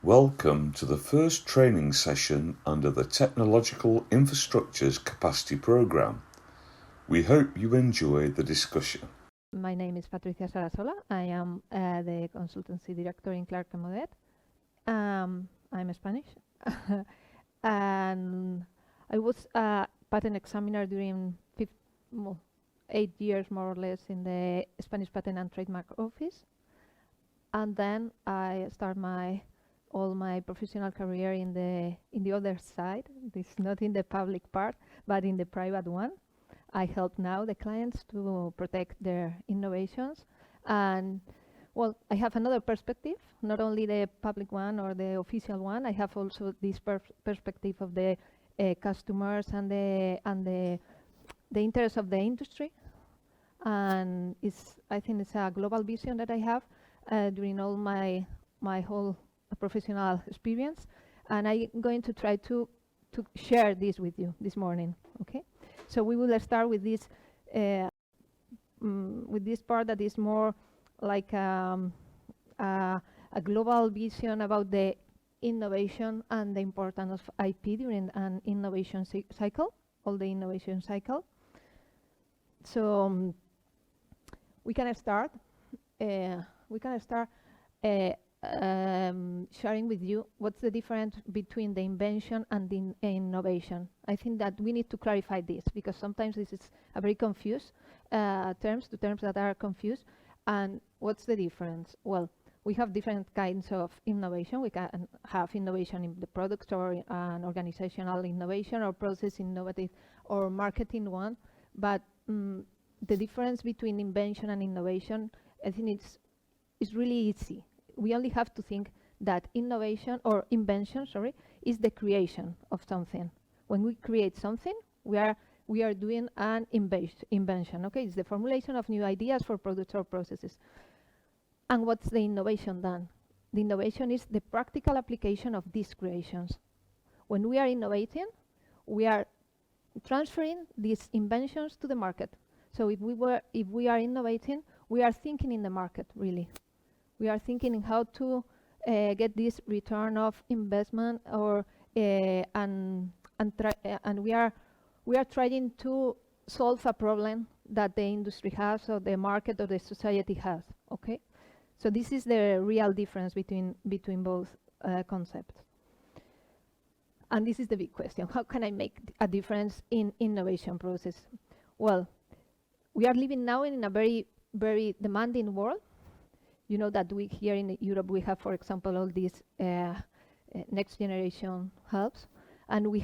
Welcome to the first training session under the Technological Infrastructures Capacity Programme. We hope you enjoy the discussion. My name is Patricia Sarasola. I am the consultancy director in Clark & Modet. I'm Spanish. And I was a patent examiner during 8 years, more or less, in the Spanish Patent and Trademark Office. And then I start all my professional career in the other side. This is not in the public part, but in the private one. I help now the clients to protect their innovations. And well, I have another perspective, not only the public one or the official one. I have also this perspective of the customers and the interest of the industry. And I think it's a global vision that I have during all my whole professional experience. And I'm going to try to share this with you this morning, okay? So we will start with this part that is more like a global vision about the innovation and the importance of IP during an innovation cycle, all the innovation cycle. So we can start. Sharing with you what's the difference between the invention and the innovation. I think that we need to clarify this because sometimes this is a very confused terms that are confused. And what's the difference? Well, we have different kinds of innovation. We can have innovation in the product or an organizational innovation or process innovative or marketing one. But the difference between invention and innovation, I think it's really easy. We only have to think that innovation or invention, is the creation of something. When we create something, we are doing an invention. Okay, it's the formulation of new ideas for products or processes. And what's the innovation then? The innovation is the practical application of these creations. When we are innovating, we are transferring these inventions to the market. So if we are innovating, we are thinking in the market, really. We are thinking in how to get this return of investment, or and we are trying to solve a problem that the industry has, or the market, or the society has. Okay, so this is the real difference between both concepts. And this is the big question: how can I make a difference in innovation process? Well, we are living now in a very, very demanding world. You know that we here in Europe, we have, for example, all these next generation hubs, and we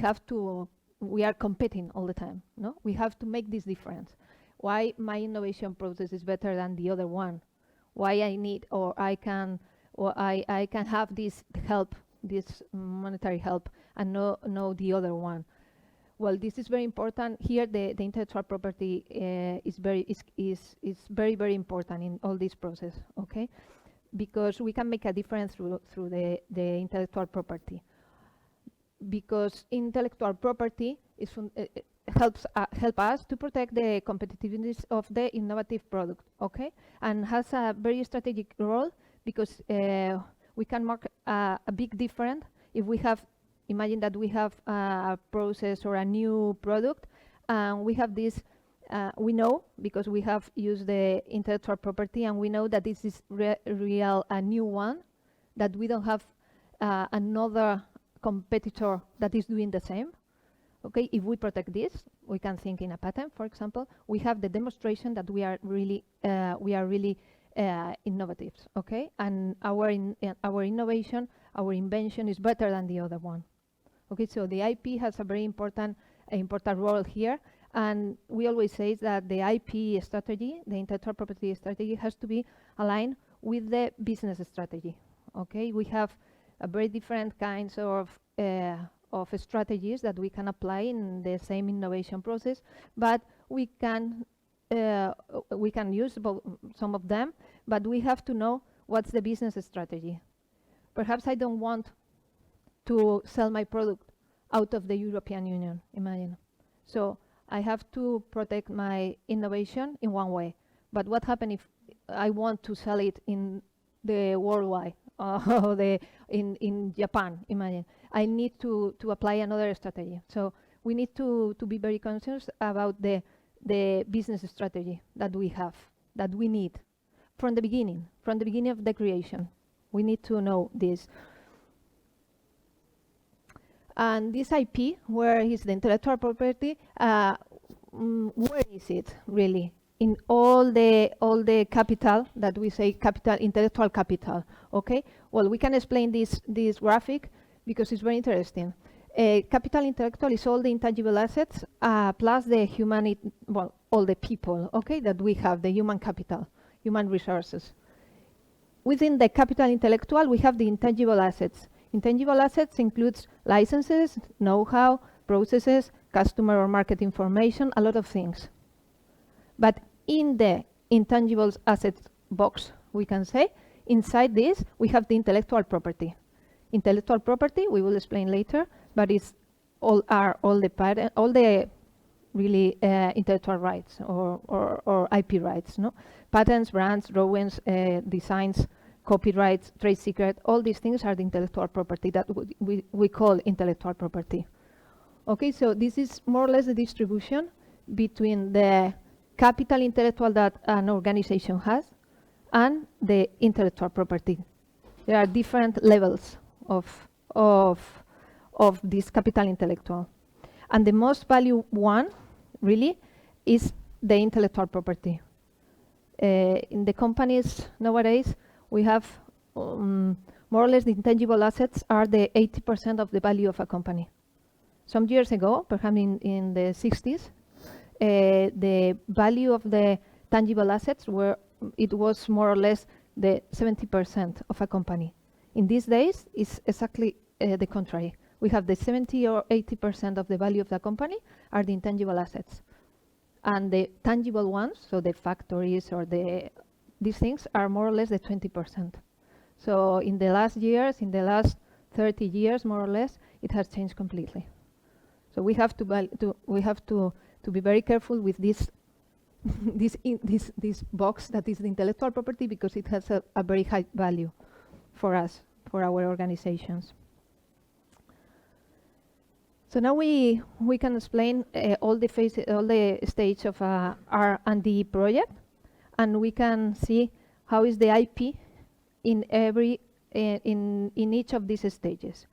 are competing all the time. No, we have to make this difference. Why my innovation process is better than the other one? Why I need, or I can have this help, this monetary help, and no the other one? Well, this is very important. Here, the intellectual property is very, very important in all this process, okay? Because we can make a difference through the intellectual property. Because intellectual property helps us to protect the competitiveness of the innovative product, okay? And has a very strategic role because we can mark a big difference if we have. Imagine that we have a process or a new product, and we have this, we know, because we have used the intellectual property, and we know that this is a new one, that we don't have another competitor that is doing the same. Okay, if we protect this, we can think in a patent, for example. We have the demonstration that we are really innovative, okay? And our innovation, our invention is better than the other one. Okay, so the IP has a very important role here, and we always say that the IP strategy, the intellectual property strategy, has to be aligned with the business strategy. Okay, we have a very different kinds of strategies that we can apply in the same innovation process, but we can use some of them, but we have to know what's the business strategy. Perhaps I don't want to sell my product out of the European Union, imagine. So I have to protect my innovation in one way. But what happens if I want to sell it in the worldwide? in Japan, imagine. I need to apply another strategy. So we need to be very conscious about the business strategy that we have, that we need from the beginning of the creation. We need to know this. And this IP, where is the intellectual property? Where is it really? In all the capital that we say capital, intellectual capital. Okay. Well, we can explain this graphic because it's very interesting. Capital intellectual is all the intangible assets plus the all the people. Okay, that we have, the human capital, human resources. Within the capital intellectual, we have the intangible assets. Intangible assets includes licenses, know-how, processes, customer or market information, a lot of things. But in the intangible assets box, we can say, inside this, we have the intellectual property. Intellectual property, we will explain later, but it's all the really intellectual rights or IP rights, no? Patents, brands, drawings, designs, copyrights, trade secret, all these things are the intellectual property that we call intellectual property. Okay, so this is more or less the distribution between the capital intellectual that an organization has and the intellectual property. There are different levels of this capital intellectual. And the most value one, really, is the intellectual property. In the companies nowadays, we have more or less the intangible assets are the 80% of the value of a company. Some years ago, perhaps in the 60s, the value of the tangible assets was more or less the 70% of a company. In these days, it's exactly the contrary. We have the 70 or 80% of the value of the company are the intangible assets. And the tangible ones, so the factories or these things are more or less the 20%. So in the last years, in the last 30 years, more or less, it has changed completely. So we have to be very careful with this this box that is the intellectual property, because it has a very high value for us, for our organizations. So now we can explain all the stage of a R&D project, and we can see how is the IP in in each of these stages.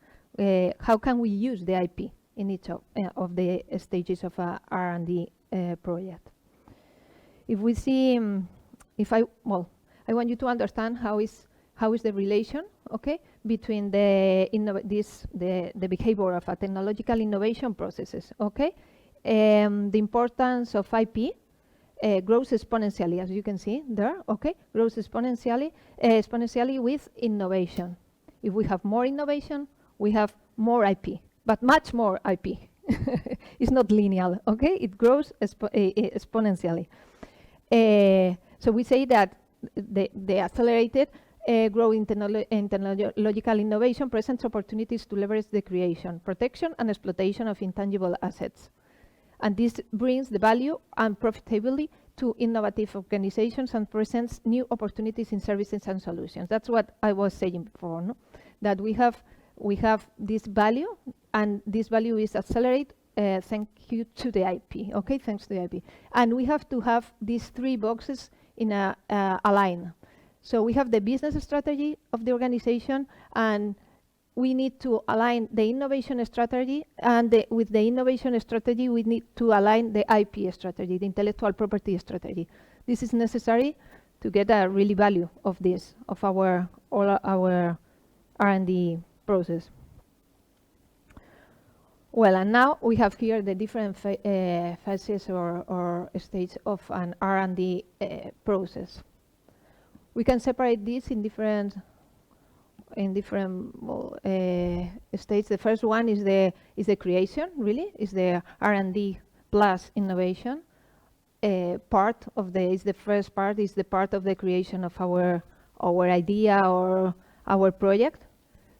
How can we use the IP in each of the stages of a R&D project? If we see, I want you to understand how is the relation, okay, between the behavior of a technological innovation processes, okay? The importance of IP grows exponentially, as you can see there, okay? Grows exponentially with innovation. If we have more innovation, we have more IP, but much more IP. It's not linear, okay? It grows exponentially. So we say that the accelerated growing technological innovation presents opportunities to leverage the creation, protection, and exploitation of intangible assets. And this brings the value and profitability to innovative organizations and presents new opportunities in services and solutions. That's what I was saying before, no? That we have this value, and this value is accelerated thank you to the IP, okay? Thanks to the IP. And we have to have these three boxes in a line. So we have the business strategy of the organization, and we need to align the innovation strategy, and with the innovation strategy, we need to align the IP strategy, the intellectual property strategy. This is necessary to get a really value of this, of all our R&D process. Well, and now we have here the different phases or stages of an R&D process. We can separate this in different stages. The first one is the creation, really, is the R&D plus innovation part of the first part, is the part of the creation of our idea or our project.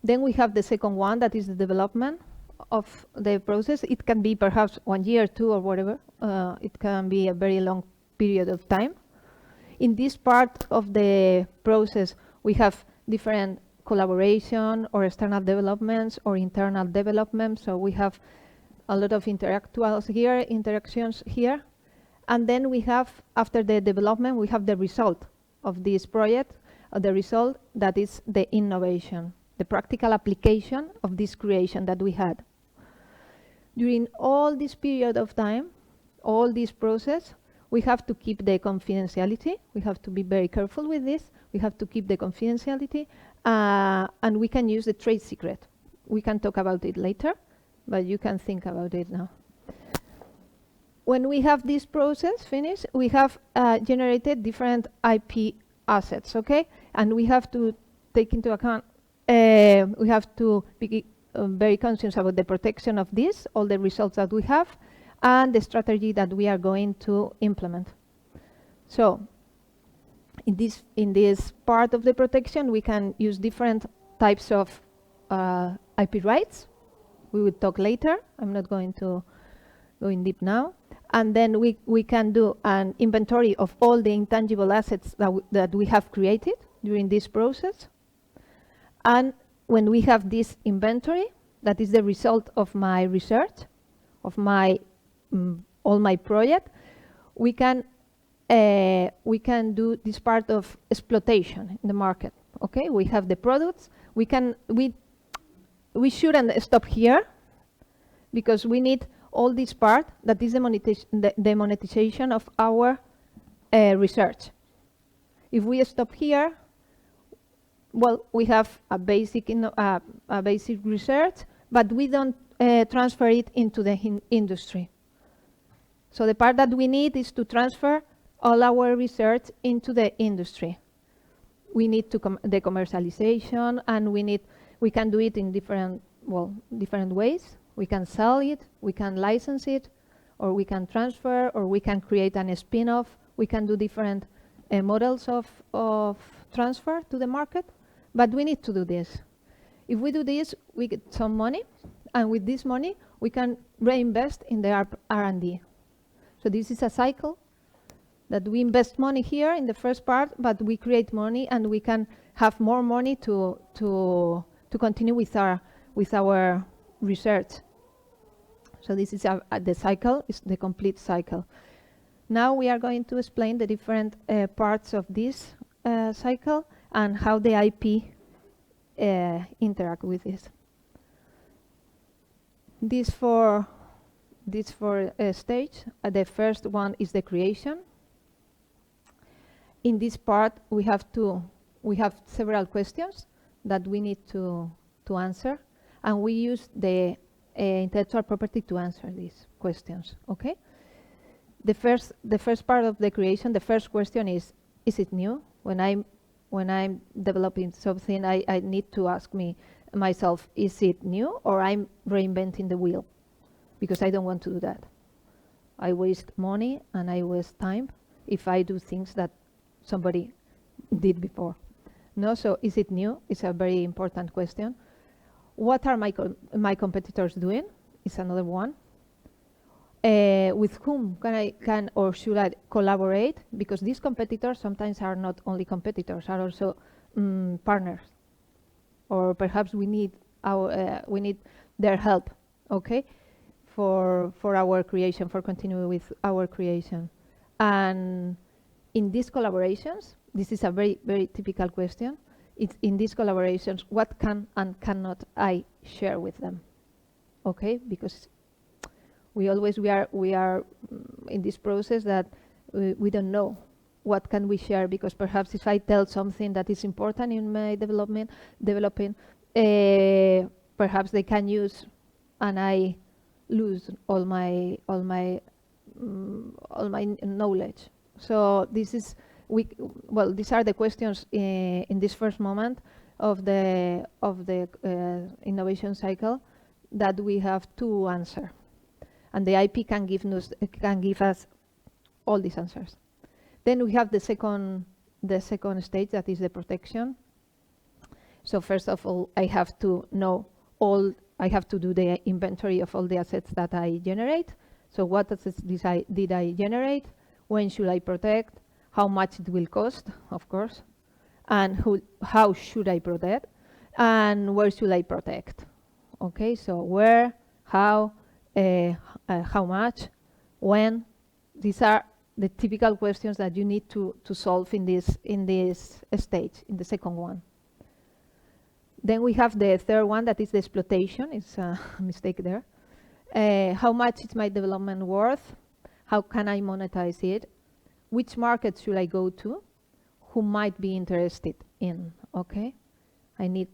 Then we have the second one, that is the development of the process. It can be perhaps 1 year, 2, or whatever. It can be a very long period of time. In this part of the process, we have different collaboration or external developments or internal development. So we have a lot of interactions here. And then we have, after the development, we have the result of this project, the result that is the innovation, the practical application of this creation that we had. During all this period of time, all this process, we have to keep the confidentiality. We have to be very careful with this. We have to keep the confidentiality, and we can use the trade secret. We can talk about it later, but you can think about it now. When we have this process finished, we have generated different IP assets, okay? And we have to take into account, we have to be very conscious about the protection of this, all the results that we have, and the strategy that we are going to implement. So in this part of the protection, we can use different types of IP rights. We will talk later. I'm not going to go in deep now. And then we can do an inventory of all the intangible assets that we have created during this process. And when we have this inventory, that is the result of my research, of my all my project, we can do this part of exploitation in the market. Okay, we have the products. We shouldn't stop here, because we need all this part that is the monetization of our research. If we stop here, well, we have a basic research, but we don't transfer it into the industry. So the part that we need is to transfer all our research into the industry. We need to the commercialization, and we can do it in different ways. We can sell it, we can license it, or we can transfer, or we can create a spin-off. We can do different models of transfer to the market, but we need to do this. If we do this, we get some money, and with this money, we can reinvest in the R&D. So this is a cycle that we invest money here in the first part, but we create money, and we can have more money to continue with our research. So this is the cycle, is the complete cycle. Now we are going to explain the different parts of this cycle and how the IP interact with this. This for stage, the first one is the creation. In this part, we have several questions that we need to answer, and we use the intellectual property to answer these questions. Okay. The first part of the creation, the first question is it new? When I'm developing something, I need to ask myself, is it new, or I'm reinventing the wheel? Because I don't want to do that. I waste money and I waste time if I do things that somebody did before. No, so is it new? It's a very important question. What are my competitors doing? Is another one. With whom can or should I collaborate? Because these competitors sometimes are not only competitors, are also partners. Or perhaps we need their help. Okay, for our creation, for continuing with our creation. And in these collaborations, this is a very, very typical question. It's in these collaborations, what can and cannot I share with them? Okay, because we are in this process that we don't know what can we share, because perhaps if I tell something that is important in my developing, perhaps they can use, and I lose all my knowledge. So these are the questions in this first moment of the innovation cycle that we have to answer, and the IP can give us all these answers. Then we have the second stage, that is the protection. So first of all, I have to do the inventory of all the assets that I generate. So what assets did I generate? When should I protect? How much it will cost, of course, and how should I protect? and where should I protect? Okay, so where, how much, when. These are the typical questions that you need to solve in this stage, in the second one. Then we have the third one, that is the exploitation. It's a mistake there. How much is my development worth? How can I monetize it? Which market should I go to? Who might be interested in? Okay, I need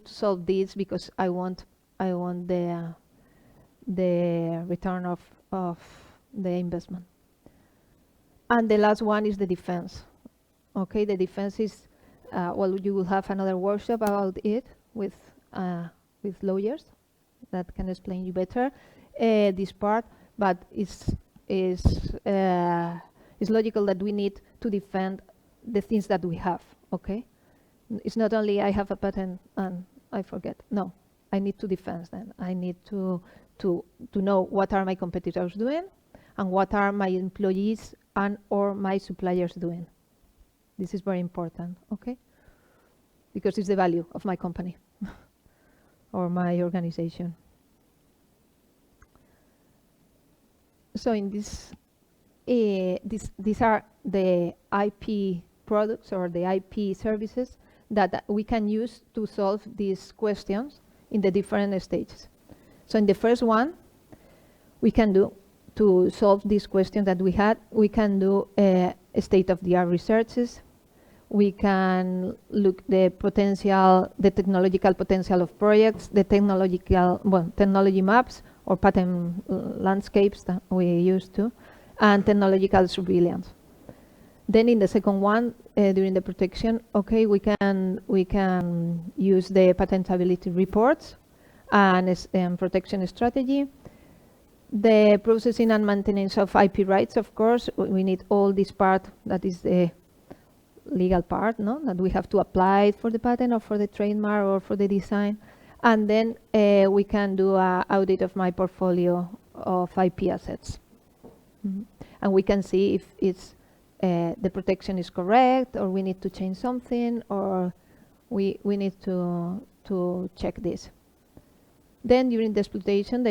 to solve this because I want the return of the investment. And the last one is the defense. Okay, the defense is well, you will have another workshop about it with lawyers that can explain you better this part. But it's logical that we need to defend the things that we have. Okay, it's not only I have a patent and I forget. No, I need to defend them. I need to know what are my competitors doing and what are my employees and or my suppliers doing. This is very important, okay? Because it's the value of my company or my organization. So in this, these are the IP products or the IP services that we can use to solve these questions in the different stages. So in the first one, we can do, to solve this question that we had, we can do state-of-the-art researches. We can look the potential, the technological potential of projects, the technology maps or patent landscapes that we used to, and technological surveillance. Then in the second one, during the protection, okay, we can use the patentability reports and protection strategy. The processing and maintenance of IP rights, of course, we need all this part that is the legal part, no? That we have to apply it for the patent or for the trademark or for the design. And then we can do an audit of my portfolio of IP assets. Mm-hmm. And we can see if it's the protection is correct, or we need to change something, or we need to check this. Then during the exploitation,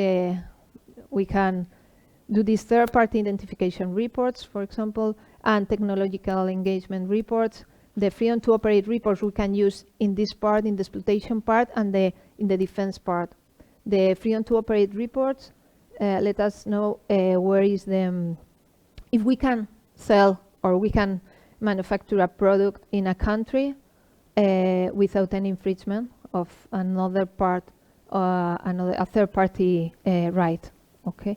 we can do these third-party identification reports, for example, and technological engagement reports. The freedom to operate reports we can use in this part, in the exploitation part, and in the defense part. The freedom to operate reports let us know where is the, if we can sell or we can manufacture a product in a country without any infringement of another part, a third-party right. Okay,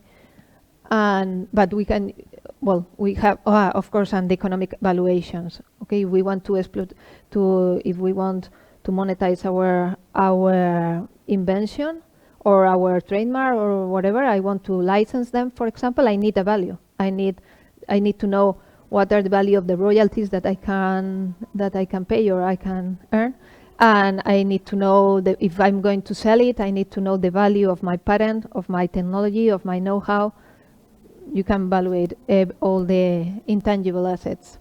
but we can, well, we have of course, and the economic valuations. Okay, if we want to exploit, if we want to monetize our invention or our trademark or whatever, I want to license them. For example, I need a value. I need to know what are the value of the royalties that I can pay or I can earn. And I need to know that if I'm going to sell it, I need to know the value of my patent, of my technology, of my know-how. You can evaluate all the intangible assets.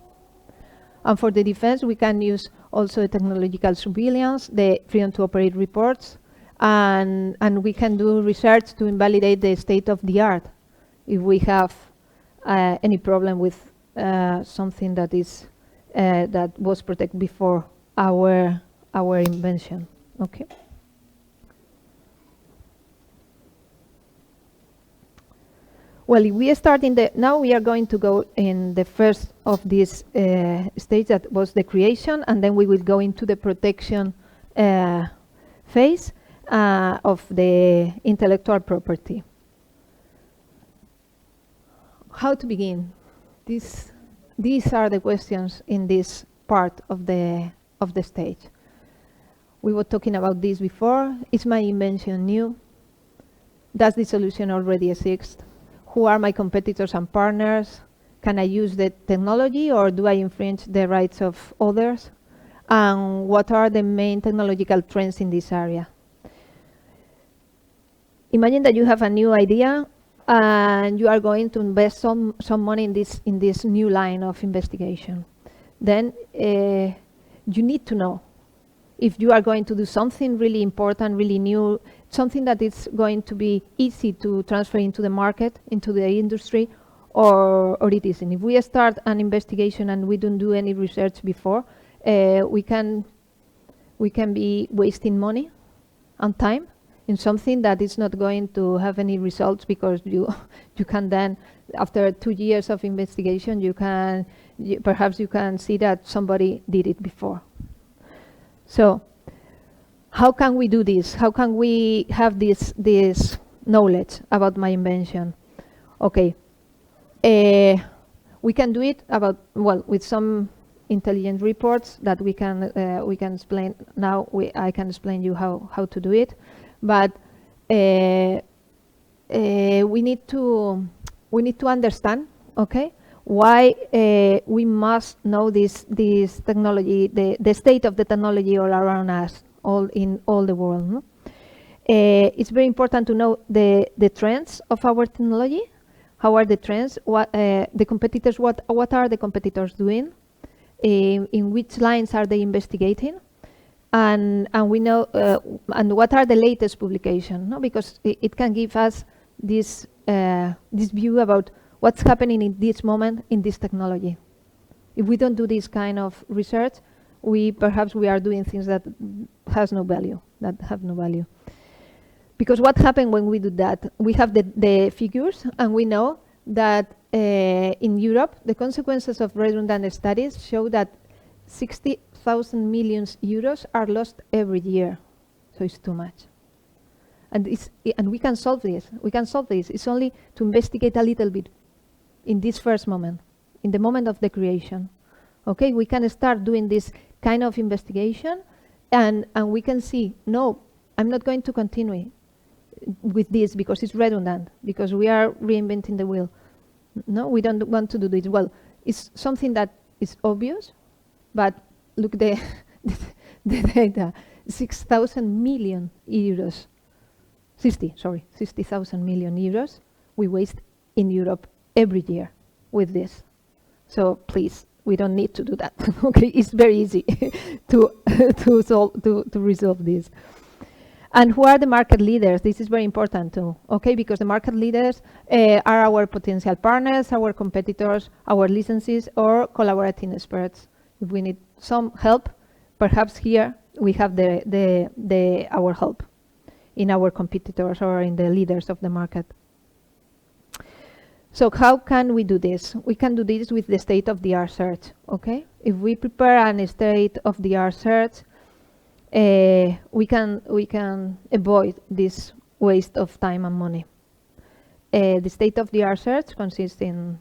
And for the defense, we can use also technological surveillance, the freedom to operate reports, and we can do research to invalidate the state of the art if we have any problem with something that is that was protected before our invention. Okay. Well, if we start in the, now we are going to go in the first of this stage, that was the creation, and then we will go into the protection phase of the intellectual property. How to begin? These are the questions in this part of the stage. We were talking about this before. Is my invention new? Does the solution already exist? Who are my competitors and partners? Can I use the technology, or do I infringe the rights of others? And what are the main technological trends in this area? Imagine that you have a new idea and you are going to invest some money in this new line of investigation. Then you need to know if you are going to do something really important, really new, something that is going to be easy to transfer into the market, into the industry, or it isn't. If we start an investigation and we don't do any research before, we can be wasting money and time in something that is not going to have any results, because you can then, after 2 years of investigation, perhaps you can see that somebody did it before. So how can we do this? How can we have this knowledge about my invention? Okay, we can do it with some intelligent reports that we can explain now. I can explain you how to do it, but we need to understand, okay, why we must know this technology, the state of the technology all around us, in all the world. No? It's very important to know the trends of our technology. How are the trends? What the competitors? What are the competitors doing? In which lines are they investigating? And we know and what are the latest publications? No, because it can give us this view about what's happening in this moment in this technology. If we don't do this kind of research, perhaps we are doing things that have no value. Because what happens when we do that? We have the figures, and we know that in Europe, the consequences of redundant studies show that 60,000 million euros are lost every year. So it's too much. And we can solve this. It's only to investigate a little bit in this first moment, in the moment of the creation. Okay, we can start doing this kind of investigation, and we can see, no, I'm not going to continue with this because it's redundant, because we are reinventing the wheel. No, we don't want to do this. Well, it's something that is obvious, but look the data, 6,000 million euros, 60,000 million euros we waste in Europe every year with this. So please, we don't need to do that. Okay, it's very easy to resolve this. And who are the market leaders? This is very important too, okay? Because the market leaders are our potential partners, our competitors, our licensees, or collaborating experts. If we need some help, perhaps here we have our help in our competitors or in the leaders of the market. So how can we do this? We can do this with the state-of-the-art search, okay? If we prepare a state-of-the-art search, we can avoid this waste of time and money. The state-of-the-art search consists in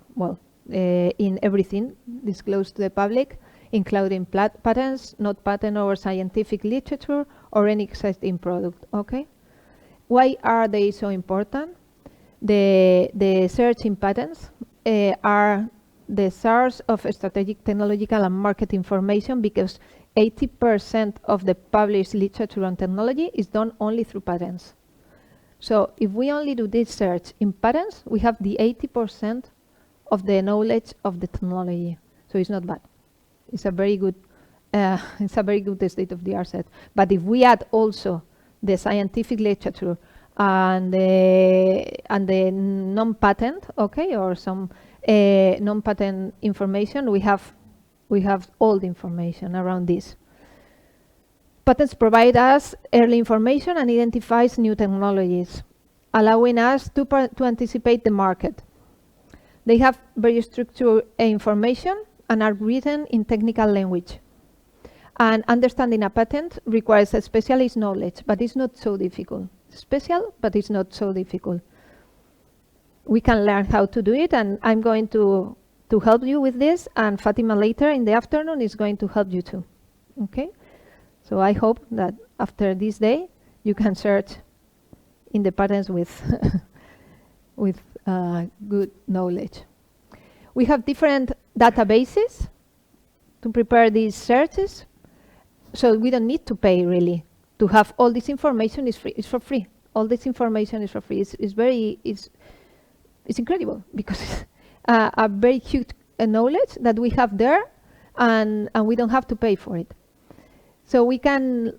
everything disclosed to the public, including patents, not patent or scientific literature, or any existing product. Okay. Why are they so important? The search in patents are the source of strategic, technological, and market information, because 80% of the published literature on technology is done only through patents. So if we only do this search in patents, we have the 80% of the knowledge of the technology. So it's not bad. It's a very good state-of-the-art set. But if we add also the scientific literature and the non-patent, okay, or some non-patent information, we have all the information around this. Patents provide us early information and identifies new technologies, allowing us to anticipate the market. They have very structured information and are written in technical language. And understanding a patent requires a specialist knowledge, but it's not so difficult. Special, but it's not so difficult. We can learn how to do it, and I'm going to help you with this, and Fatima later in the afternoon is going to help you too. Okay? So I hope that after this day you can search in the patents with good knowledge. We have different databases to prepare these searches, so we don't need to pay really to have all this information. Is free. It's for free. All this information is for free. It's incredible, because it's a very huge knowledge that we have there, and we don't have to pay for it. So we can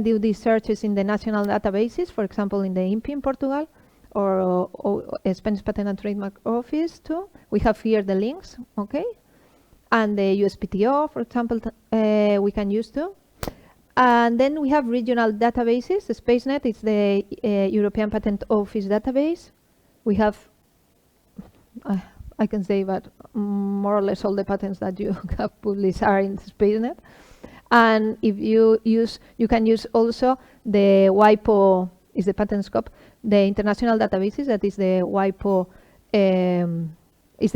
do these searches in the national databases, for example, in the INPI in Portugal, or Spanish Patent and Trademark Office too. We have here the links, okay? And the USPTO, for example, we can use too. And then we have regional databases. SpaceNet is the European Patent Office database. We have, I can say that more or less all the patents that you have published are in SpaceNet. And if you use, you can use also the WIPO, is the patent scope, the international databases, that is the WIPO, is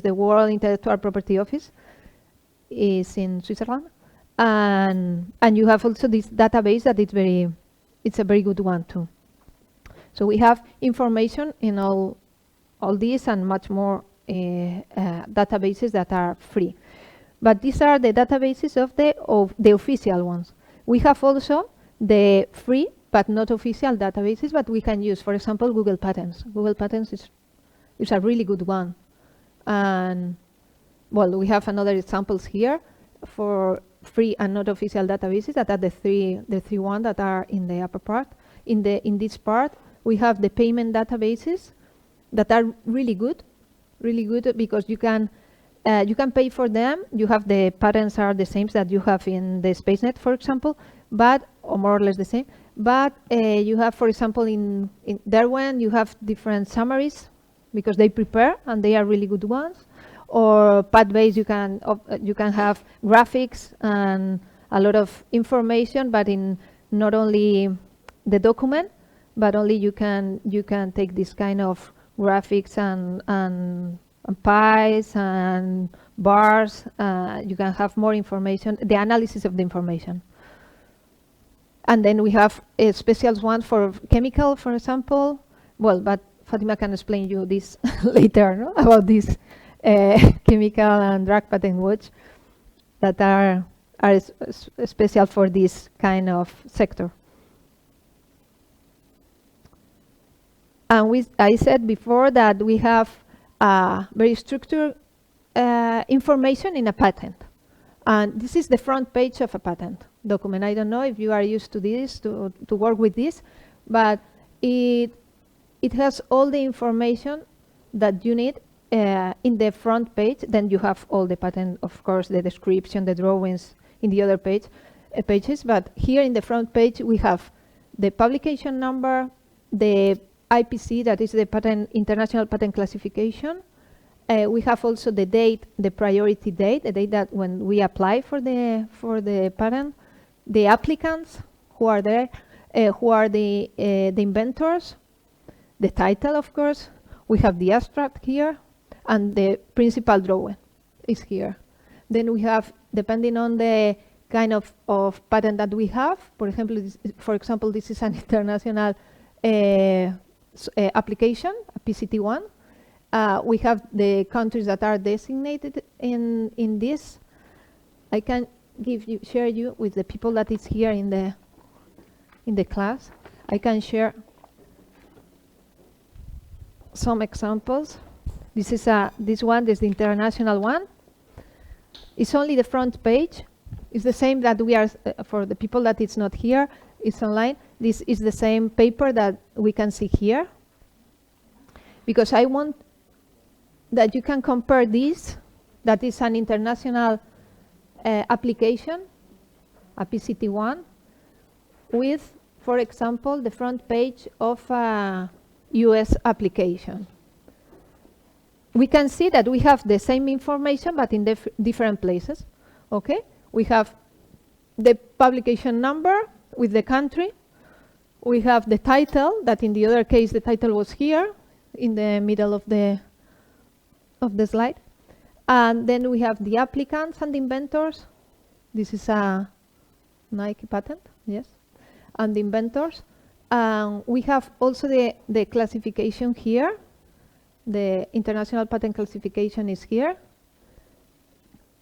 the World Intellectual Property Office, is in Switzerland. And you have also this database that it's a very good one too. So we have information in all these and much more databases that are free. But these are the databases of the official ones. We have also the free but not official databases, but we can use, for example, Google Patents. Google Patents is a really good one. And well, we have another examples here for free and not official databases that are the three ones that are in the upper part. In this part, we have the payment databases that are really good because you can pay for them. You have the patents are the same that you have in the SpaceNet, for example, or more or less the same. But you have, for example, in Derwent, you have different summaries because they prepare and they are really good ones. Or Pathbase, you can have graphics and a lot of information, but in not only the document, but only you can take this kind of graphics and pies and bars. You can have more information, the analysis of the information. And then we have a special one for chemical, for example. Well, but Fatima can explain you this later, no? About this chemical and drug patent watch that are special for this kind of sector. And I said before that we have very structured information in a patent. And this is the front page of a patent document. I don't know if you are used to this, to work with this, but it has all the information that you need in the front page. Then you have all the patent, of course, the description, the drawings in the other pages. But here in the front page, we have the publication number, the IPC, that is the International Patent Classification. We have also the date, the priority date, the date that when we apply for the patent, the applicants who are there, who are the inventors, the title, of course. We have the abstract here, and the principal drawing is here. Then we have, depending on the kind of patent that we have, for example, this is an international application, a PCT1. We have the countries that are designated in this. I can share you with the people that is here in the class. I can share some examples. This is this is the international one. It's only the front page. It's the same that we are for the people that it's not here. It's online. This is the same paper that we can see here. Because I want that you can compare this, that is an international application, a PCT1, with, for example, the front page of a US application. We can see that we have the same information, but in different places. Okay, we have the publication number with the country. We have the title, that in the other case the title was here in the middle of the slide. And then we have the applicants and the inventors. This is a Nike patent, yes. And the inventors. We have also the classification here. The International Patent Classification is here.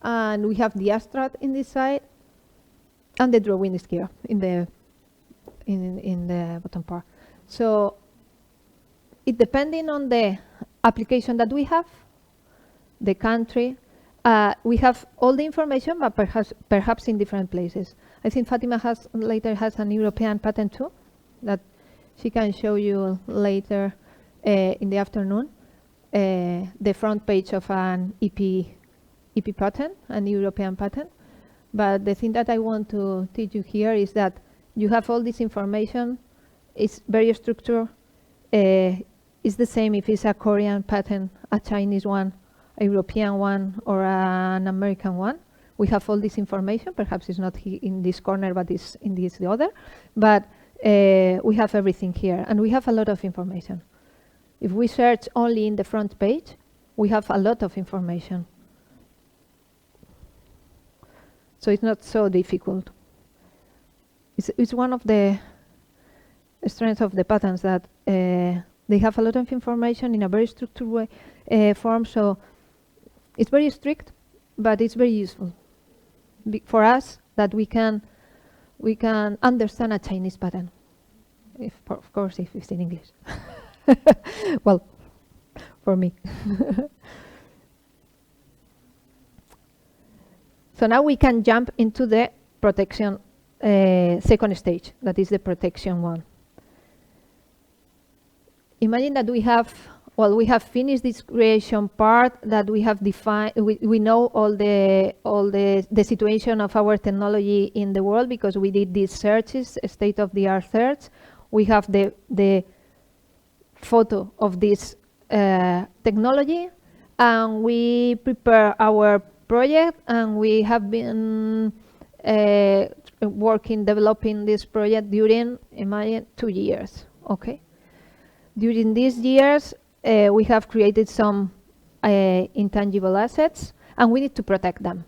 And we have the abstract in this side. And the drawing is here in the bottom part. So it depending on the application that we have, the country, we have all the information, but perhaps in different places. I think Fatima later has an European patent too, that she can show you later in the afternoon. The front page of an EP patent, an European patent. But the thing that I want to teach you here is that you have all this information. It's very structured. It's the same if it's a Korean patent, a Chinese one, a European one, or an American one. We have all this information. Perhaps it's not in this corner, but it's in the other. But we have everything here, and we have a lot of information. If we search only in the front page, we have a lot of information. So it's not so difficult. It's one of the strengths of the patents that they have a lot of information in a very structured way, form. So it's very strict, but it's very useful for us that we can understand a Chinese patent. Of course, if it's in English. Well, for me. So now we can jump into the protection second stage, that is the protection one. Imagine that we have finished this creation part, that we have defined, we know all the situation of our technology in the world because we did these searches, state-of-the-art search. We have the photo of this technology, and we prepare our project, and we have been developing this project during, imagine, 2 years, okay? During these years, we have created some intangible assets, and we need to protect them,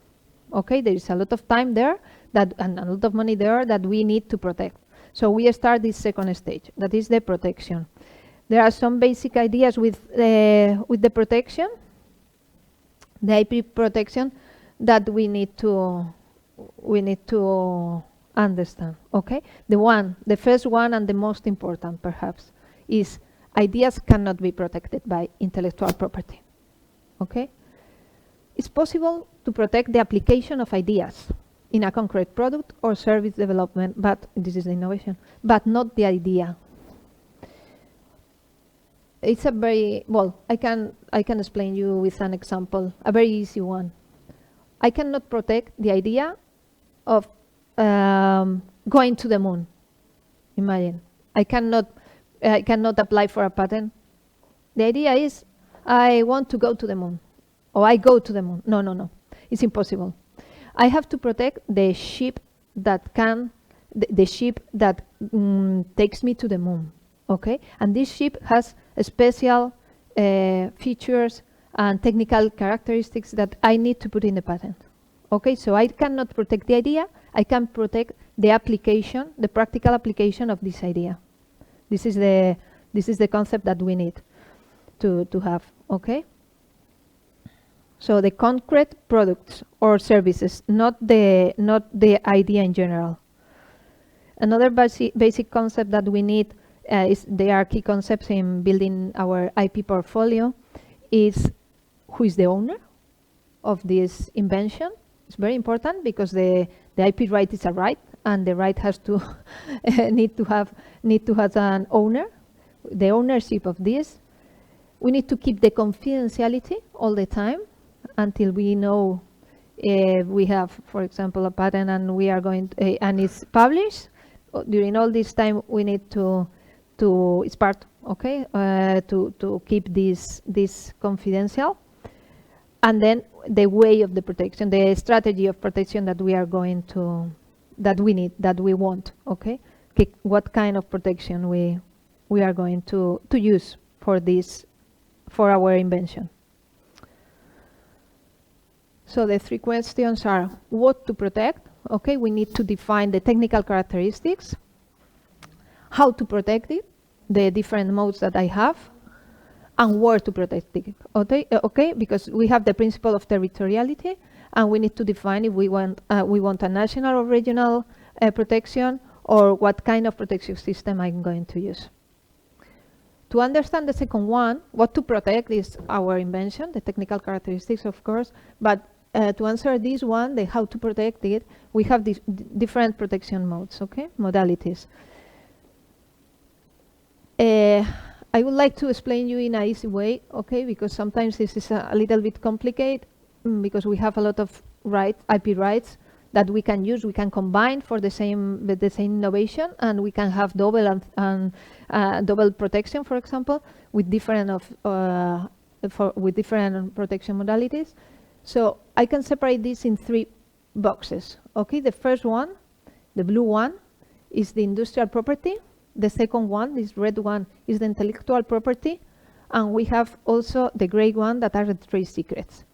okay? There is a lot of time there and a lot of money there that we need to protect. So we start this second stage, that is the protection. There are some basic ideas with the protection, the IP protection, that we need to understand. Okay, the first one and the most important perhaps is ideas cannot be protected by intellectual property. Okay, it's possible to protect the application of ideas in a concrete product or service development, but this is the innovation, but not the idea. It's a very, well, I can explain you with an example, a very easy one. I cannot protect the idea of going to the moon. Imagine, I cannot apply for a patent. The idea is, I want to go to the moon, or I go to the moon. No, it's impossible. I have to protect the ship that takes me to the moon. Okay, and this ship has special features and technical characteristics that I need to put in the patent. Okay, so I cannot protect the idea, I can protect the application, the practical application of this idea. This is the concept that we need to have, okay? So the concrete products or services, not the idea in general. Another basic concept that we need there are key concepts in building our IP portfolio, is who is the owner of this invention. It's very important because the IP right is a right, and the right has to need to have an owner, the ownership of this. We need to keep the confidentiality all the time until we know we have, for example, a patent and we are going to, and it's published. During all this time, we need to it's part, okay, to keep this confidential. And then the way of the protection, the strategy of protection that we are going to, that we need, that we want, okay? What kind of protection we are going to use for this, for our invention. So the 3 questions are what to protect, okay? We need to define the technical characteristics, how to protect it, the different modes that I have, and where to protect it, okay? Because we have the principle of territoriality, and we need to define if we want a national or regional protection, or what kind of protection system I'm going to use. To understand the second one, what to protect is our invention, the technical characteristics, of course, but to answer this one, the how to protect it, we have these different protection modes, okay, modalities. I would like to explain you in an easy way, okay, because sometimes this is a little bit complicated because we have a lot of IP rights that we can use. We can combine for the same innovation, and we can have double double protection, for example, with different protection modalities. So I can separate this in 3 boxes. Okay, the first one, the blue one, is the industrial property. The second one, this red one, is the intellectual property. And we have also the gray one that are the trade secrets.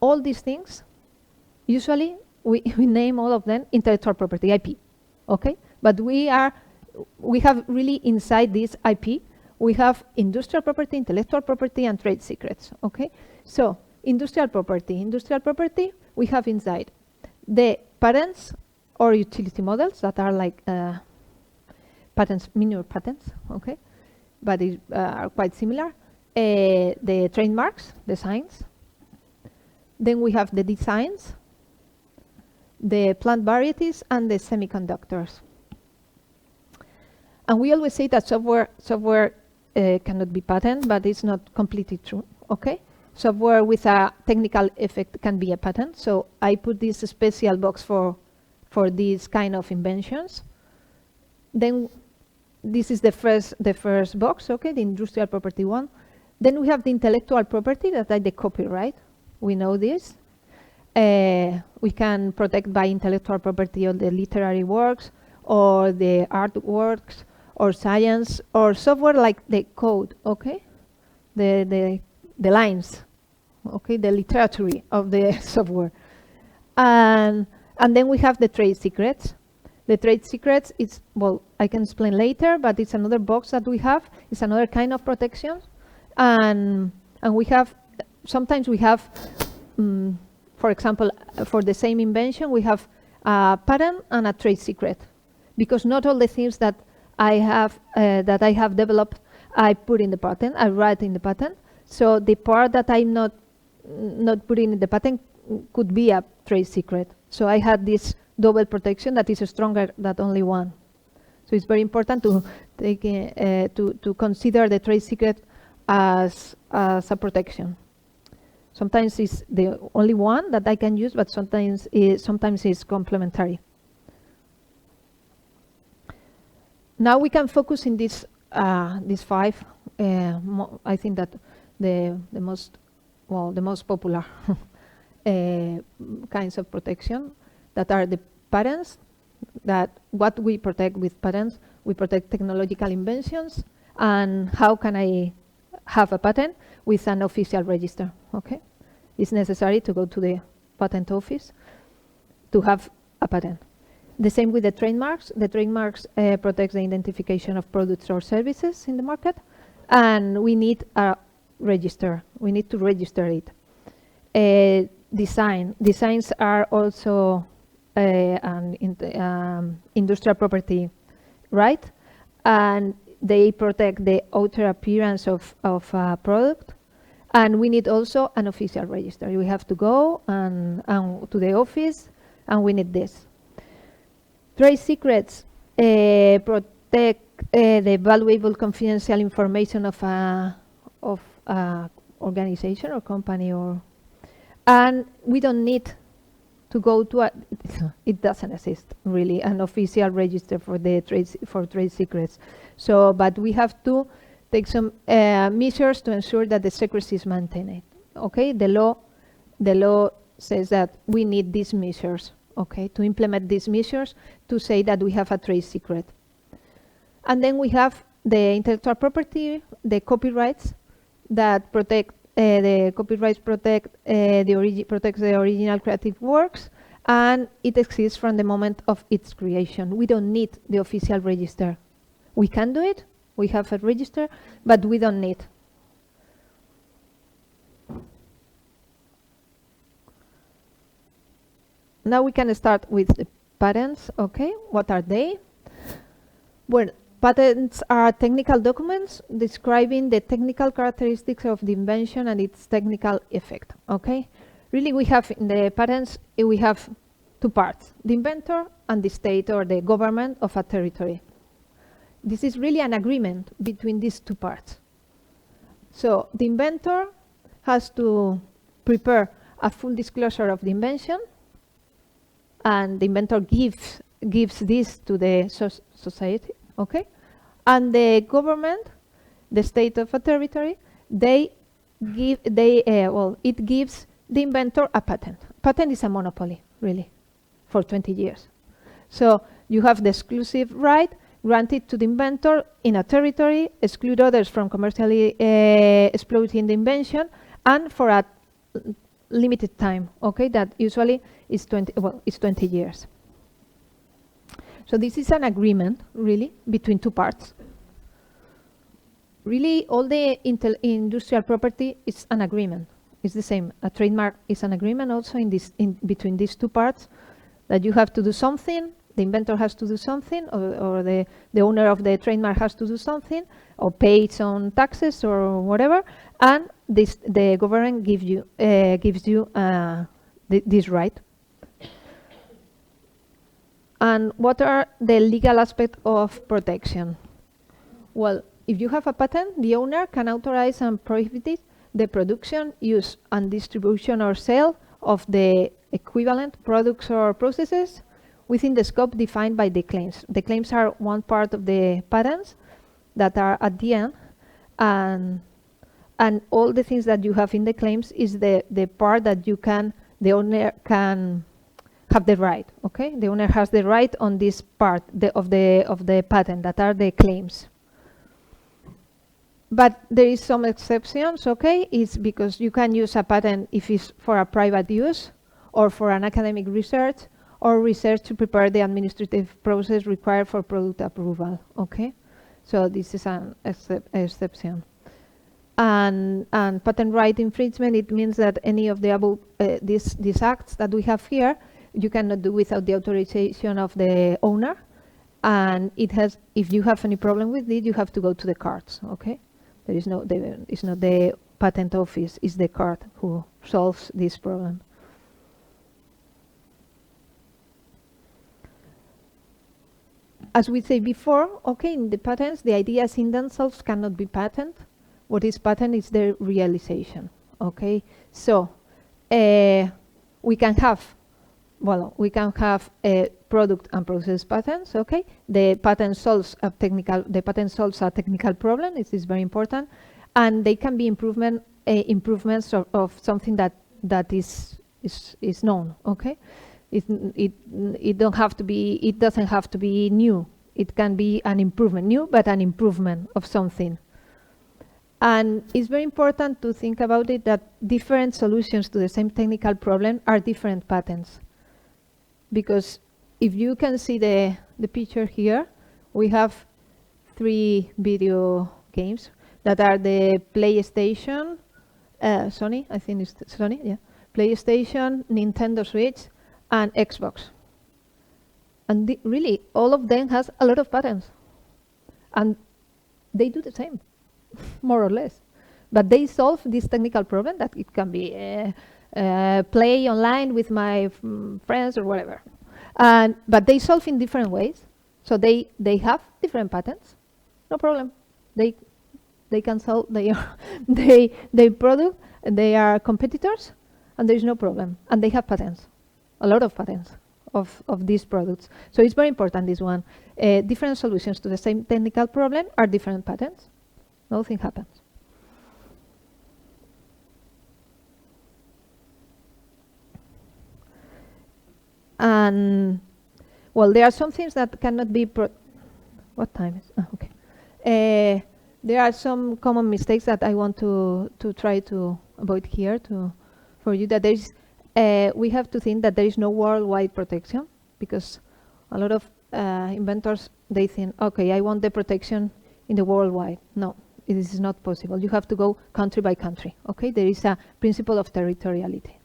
All these things, usually we name all of them intellectual property, IP. Okay? But we have really inside this IP, we have industrial property, intellectual property, and trade secrets. Okay? So industrial property, we have inside the patents or utility models that are like patents, minor patents, okay, but are quite similar. The trademarks, the signs. Then we have the designs, the plant varieties, and the semiconductors. And we always say that software cannot be patent, but it's not completely true, okay? Software with a technical effect can be a patent. So I put this special box for these kind of inventions. Then this is the first box, okay, the industrial property one. Then we have the intellectual property, that is the copyright. We know this. We can protect by intellectual property all the literary works, or the artworks, or science, or software like the code, okay, the lines, okay, the literature of the software. And then we have the trade secrets. The trade secrets, it's, well, I can explain later, but it's another box that we have. It's another kind of protection. And we have, sometimes we have, for example, for the same invention, we have a patent and a trade secret. Because not all the things that I have developed, I put in the patent, I write in the patent. So the part that I'm not putting in the patent could be a trade secret. So I had this double protection that is stronger than only one. So it's very important to take to consider the trade secret as a protection. Sometimes it's the only one that I can use, but sometimes it's complementary. Now we can focus in these 5. I think that the most popular kinds of protection, that are the patents. That what we protect with patents, we protect technological inventions. And how can I have a patent? With an official register, okay? It's necessary to go to the patent office to have a patent. The same with the trademarks. The trademarks protects the identification of products or services in the market, and we need a register. We need to register it. Designs are also industrial property, right? And they protect the outer appearance of a product. And we need also an official register. We have to go and to the office, and we need this. Trade secrets protect the valuable confidential information of a organization or company, and we don't need to go to it doesn't exist really an official register for trade secrets. So, but we have to take some measures to ensure that the secrecy is maintained. Okay, the law says that we need these measures. Okay, to implement these measures to say that we have a trade secret. And then we have the intellectual property, the copyrights that protect the copyrights protects the original creative works, and it exists from the moment of its creation. We don't need the official register. We can do it. We have a register, but we don't need. Now we can start with the patents. Okay, what are they? Well, patents are technical documents describing the technical characteristics of the invention and its technical effect. Okay, Really, we have in the patents, we have two parts, the inventor and the state or the government of a territory. This is really an agreement between these two parts. So the inventor has to prepare a full disclosure of the invention, and the inventor gives this to the society, okay? And the government, the state of a territory, it gives the inventor a patent. Patent is a monopoly, really, for 20 years. So you have the exclusive right granted to the inventor in a territory, exclude others from commercially exploiting the invention, and for a limited time, okay? That usually is 20 years. So this is an agreement, really, between two parts. Really, all the industrial property is an agreement. It's the same. A trademark is an agreement also in between these two parts, that you have to do something, the inventor has to do something, or the owner of the trademark has to do something, or pay some taxes or whatever, and the government gives you this right. And what are the legal aspects of protection? Well, if you have a patent, the owner can authorize and prohibit the production, use, and distribution or sale of the equivalent products or processes within the scope defined by the claims. The claims are one part of the patents that are at the end, and all the things that you have in the claims is the part that the owner can have the right, okay? The owner has the right on this part of the patent, that are the claims. But there is some exceptions, okay? It's because you can use a patent if it's for a private use, or for an academic research, or research to prepare the administrative process required for product approval, okay? So this is an exception. And patent right infringement, it means that any of the above, these acts that we have here, you cannot do without the authorization of the owner. And if you have any problem with it, you have to go to the courts, okay? It's not the patent office, it's the court who solves this problem. As we said before, okay, in the patents, the ideas in themselves cannot be patent. What is patent is their realization, okay? So we can have product and process patents, okay? The patent solves a technical problem. This is very important, and they can be improvements of something that is known, okay? It doesn't have to be new. It can be an improvement, new, but an improvement of something. And it's very important to think about it, that different solutions to the same technical problem are different patents. Because if you can see the picture here, we have 3 video games that are the PlayStation, Sony, I think it's Sony, yeah. PlayStation, Nintendo Switch, and Xbox. And really, all of them has a lot of patents. And they do the same, more or less. But they solve this technical problem that it can be play online with my friends or whatever. But they solve in different ways. So they have different patents, no problem. They can sell they product, they are competitors, and there is no problem. And they have patents, a lot of patents of these products. So it's very important, this one. Different solutions to the same technical problem are different patents. Nothing happens. And well, there are some things that cannot be. What time is? Oh, okay. There are some common mistakes that I want to try to avoid here for you. That there is, we have to think that there is no worldwide protection, because a lot of inventors, they think, okay, I want the protection in the worldwide. No, it is not possible. You have to go country by country. Okay, there is a principle of territoriality.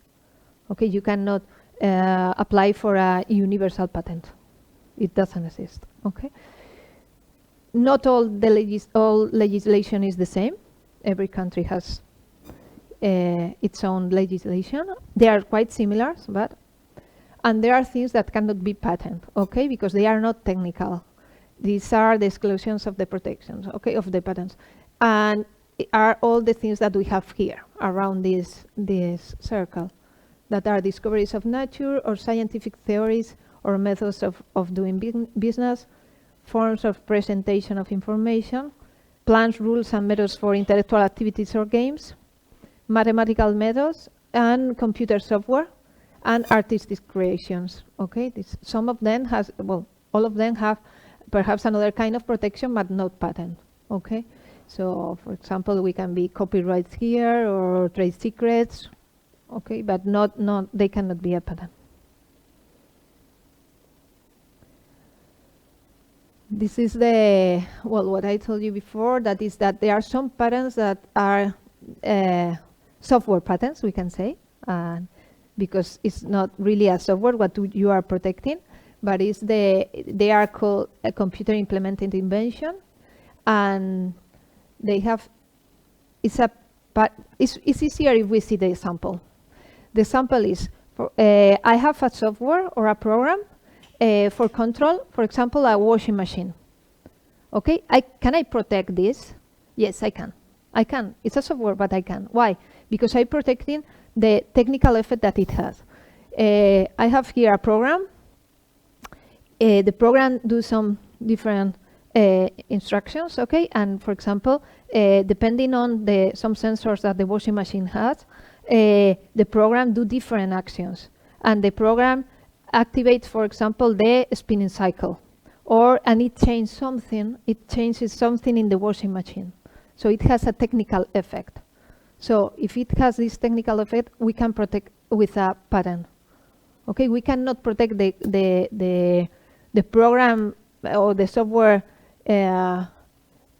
Okay, you cannot apply for a universal patent. It doesn't exist. Okay. Not all legislation is the same. Every country has its own legislation. They are quite similar, and there are things that cannot be patented, okay, because they are not technical. These are the exclusions of the protections, okay, of the patents, and are all the things that we have here around this circle, that are discoveries of nature or scientific theories or methods of doing business, forms of presentation of information, plans, rules, and methods for intellectual activities or games, mathematical methods, and computer software, and artistic creations. Okay, some of them has, well, all of them have perhaps another kind of protection, but not patent. Okay, so for example, we can be copyrights here or trade secrets. Okay, but not they cannot be a patent. This is the, well, what I told you before, that is that there are some patents that are software patents, we can say, because it's not really a software what you are protecting, but they are called a computer implemented invention, and they have, it's easier if we see the example. The example is, I have a software or a program for control, for example, a washing machine. Okay, can I protect this? Yes, I can. I can. It's a software, but I can. Why? Because I'm protecting the technical effect that it has. I have here a program. The program does some different instructions, okay? And for example, depending on some sensors that the washing machine has, the program do different actions. And the program activates, for example, the spinning cycle. And it changes something in the washing machine. So it has a technical effect. So if it has this technical effect, we can protect with a patent. Okay, we cannot protect the program or the software.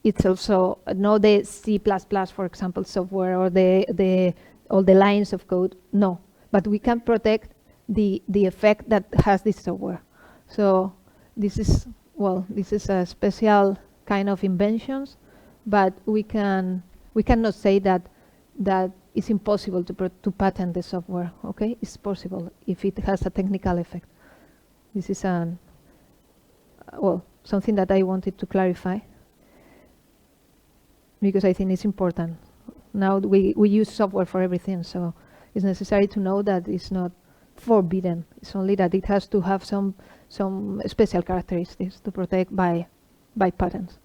It's also not the C++, for example, software, or all the lines of code. No, but we can protect the effect that has this software. So this is a special kind of inventions, but we cannot say that it's impossible to patent the software. Okay, it's possible if it has a technical effect. This is something that I wanted to clarify, because I think it's important. Now we use software for everything, so it's necessary to know that it's not forbidden. It's only that it has to have some special characteristics to protect by patents.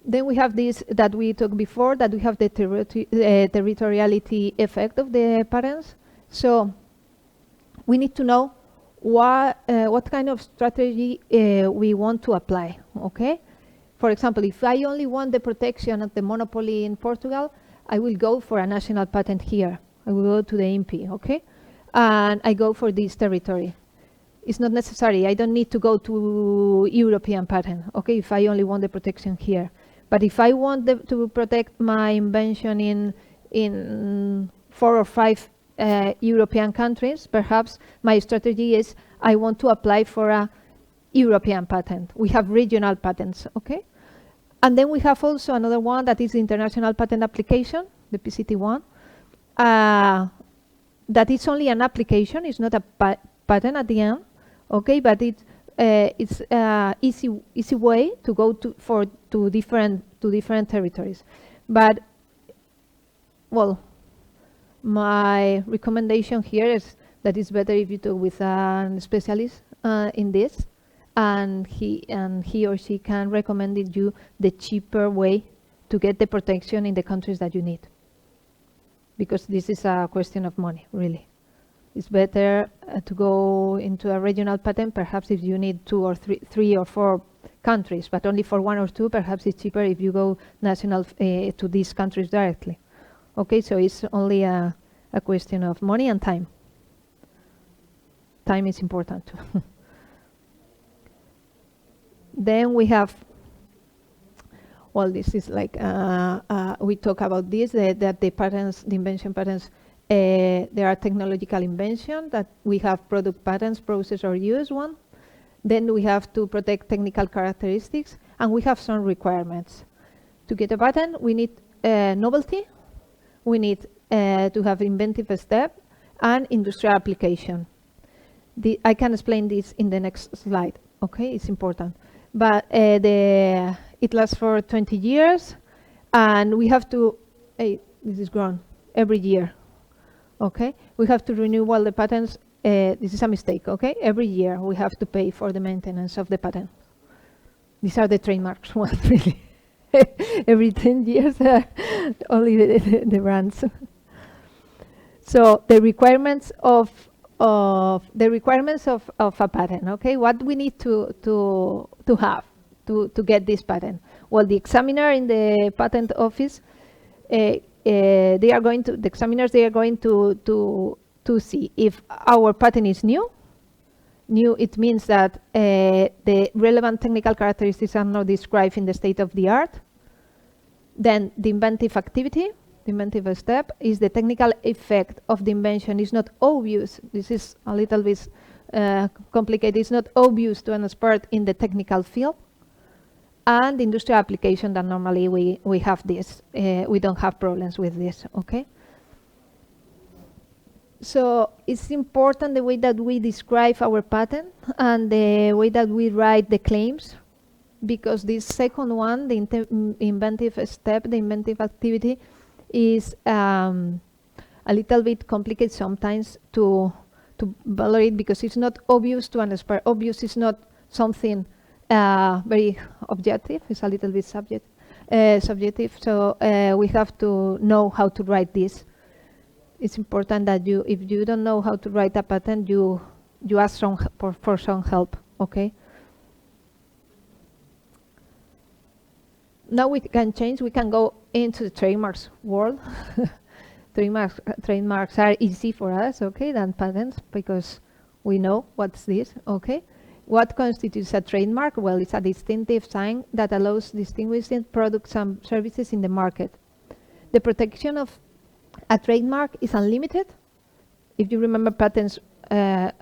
Then we have this that we talked before, that we have the territoriality effect of the patents. So we need to know what kind of strategy we want to apply. Okay. For example, if I only want the protection of the monopoly in Portugal, I will go for a national patent here. I will go to the INPI, okay? And I go for this territory. It's not necessary. I don't need to go to European patent, okay, if I only want the protection here. But if I want to protect my invention in 4 or 5 European countries, perhaps my strategy is I want to apply for a European patent. We have regional patents, okay? And then we have also another one that is the International Patent Application, the PCT1, that is only an application. It's not a patent at the end, okay? But it's easy way to go to different territories. But well, my recommendation here is that it's better if you talk with a specialist in this, and he or she can recommend you the cheaper way to get the protection in the countries that you need. Because this is a question of money, really. It's better to go into a regional patent, perhaps if you need 2 or 3 or 4 countries, but only for 1 or 2, perhaps it's cheaper if you go national to these countries directly. Okay, so it's only a question of money and time. Time is important too. Then we have, well, this is like, we talk about this, that the patents, the invention patents, there are technological invention, that we have product patents, process or use one. Then we have to protect technical characteristics, and we have some requirements. To get a patent, we need novelty, we need to have inventive step and industrial application. I can explain this in the next slide. Okay, it's important. But it lasts for 20 years, and we have to, hey, this is grown, every year. Okay, we have to renew all the patents. This is a mistake, okay? Every year we have to pay for the maintenance of the patent. These are the trademarks ones, really. Every 10 years, only the brands. So the requirements of a patent, okay? What we need to have to get this patent? Well, the examiner in the patent office, the examiners, they are going to see if our patent is new. New, it means that the relevant technical characteristics are not described in the state of the art. Then the inventive activity, the inventive step, is the technical effect of the invention is not obvious. This is a little bit complicated. It's not obvious to an expert in the technical field. And the industrial application, that normally we have this. We don't have problems with this, okay? So it's important the way that we describe our patent and the way that we write the claims, because this second one, the inventive step, the inventive activity, is a little bit complicated sometimes to validate, because it's not obvious to an expert. Obvious is not something very objective. It's a little bit subjective. So we have to know how to write this. It's important that if you don't know how to write a patent, you ask for some help, okay? Now we can change. We can go into the trademarks world. Trademarks are easy for us, okay, than patents, because we know what's this, okay? What constitutes a trademark? Well, it's a distinctive sign that allows distinguishing products and services in the market. The protection of a trademark is unlimited. If you remember patents,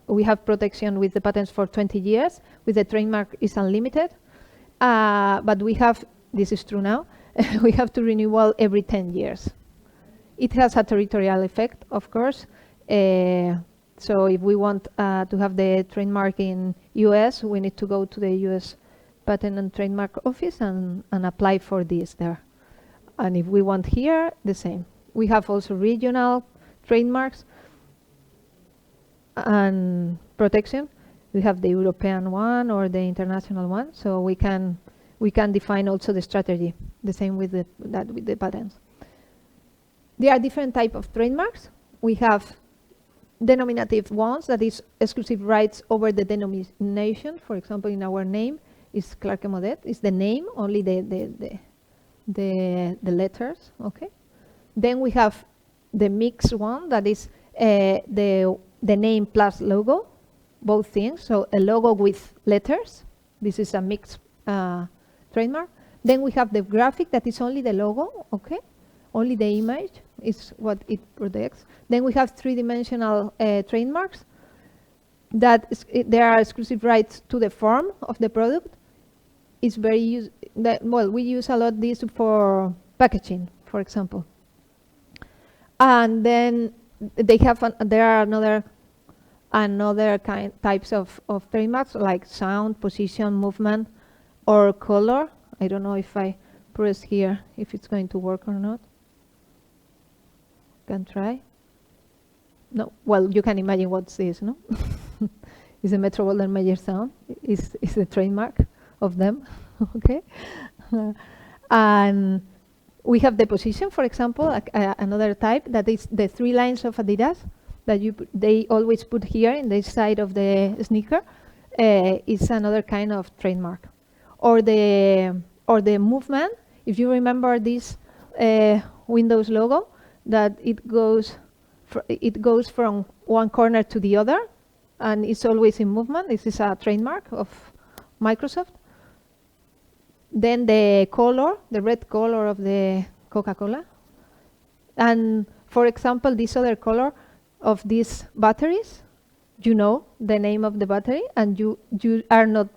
we have protection with the patents for 20 years. With the trademark, is unlimited. But we have, this is true now, we have to renewal every 10 years. It has a territorial effect, of course. So if we want to have the trademark in US, we need to go to the US Patent and Trademark Office and apply for this there. And if we want here, the same. We have also regional trademarks and protection. We have the European one or the international one, so we can define also the strategy. The same with the patents. There are different types of trademarks. We have denominative ones, that is exclusive rights over the denomination. For example, in our name is Clarke Modet. It's the name, only the letters. Okay. Then we have the mixed one, that is the name plus logo, both things. So a logo with letters. This is a mixed trademark. Then we have the graphic, that is only the logo. Okay. Only the image is what it protects. Then we have three-dimensional trademarks that there are exclusive rights to the form of the product. It's very we use a lot this for packaging, for example. And then they have there are another types of trademarks, like sound, position, movement, or color. I don't know if I press here if it's going to work or not. Can try. No, well, you can imagine what's this, no? It's a Metro-Goldwyn-Mayer sound. Is the trademark of them, okay? And we have the position, for example, another type, that is the 3 lines of Adidas that they always put here in the side of the sneaker. Is another kind of trademark. Or the movement. If you remember this Windows logo, that it goes from one corner to the other, and it's always in movement. This is a trademark of Microsoft. Then the color, the red color of the Coca-Cola. And for example, this other color of these batteries, you know the name of the battery, and you are not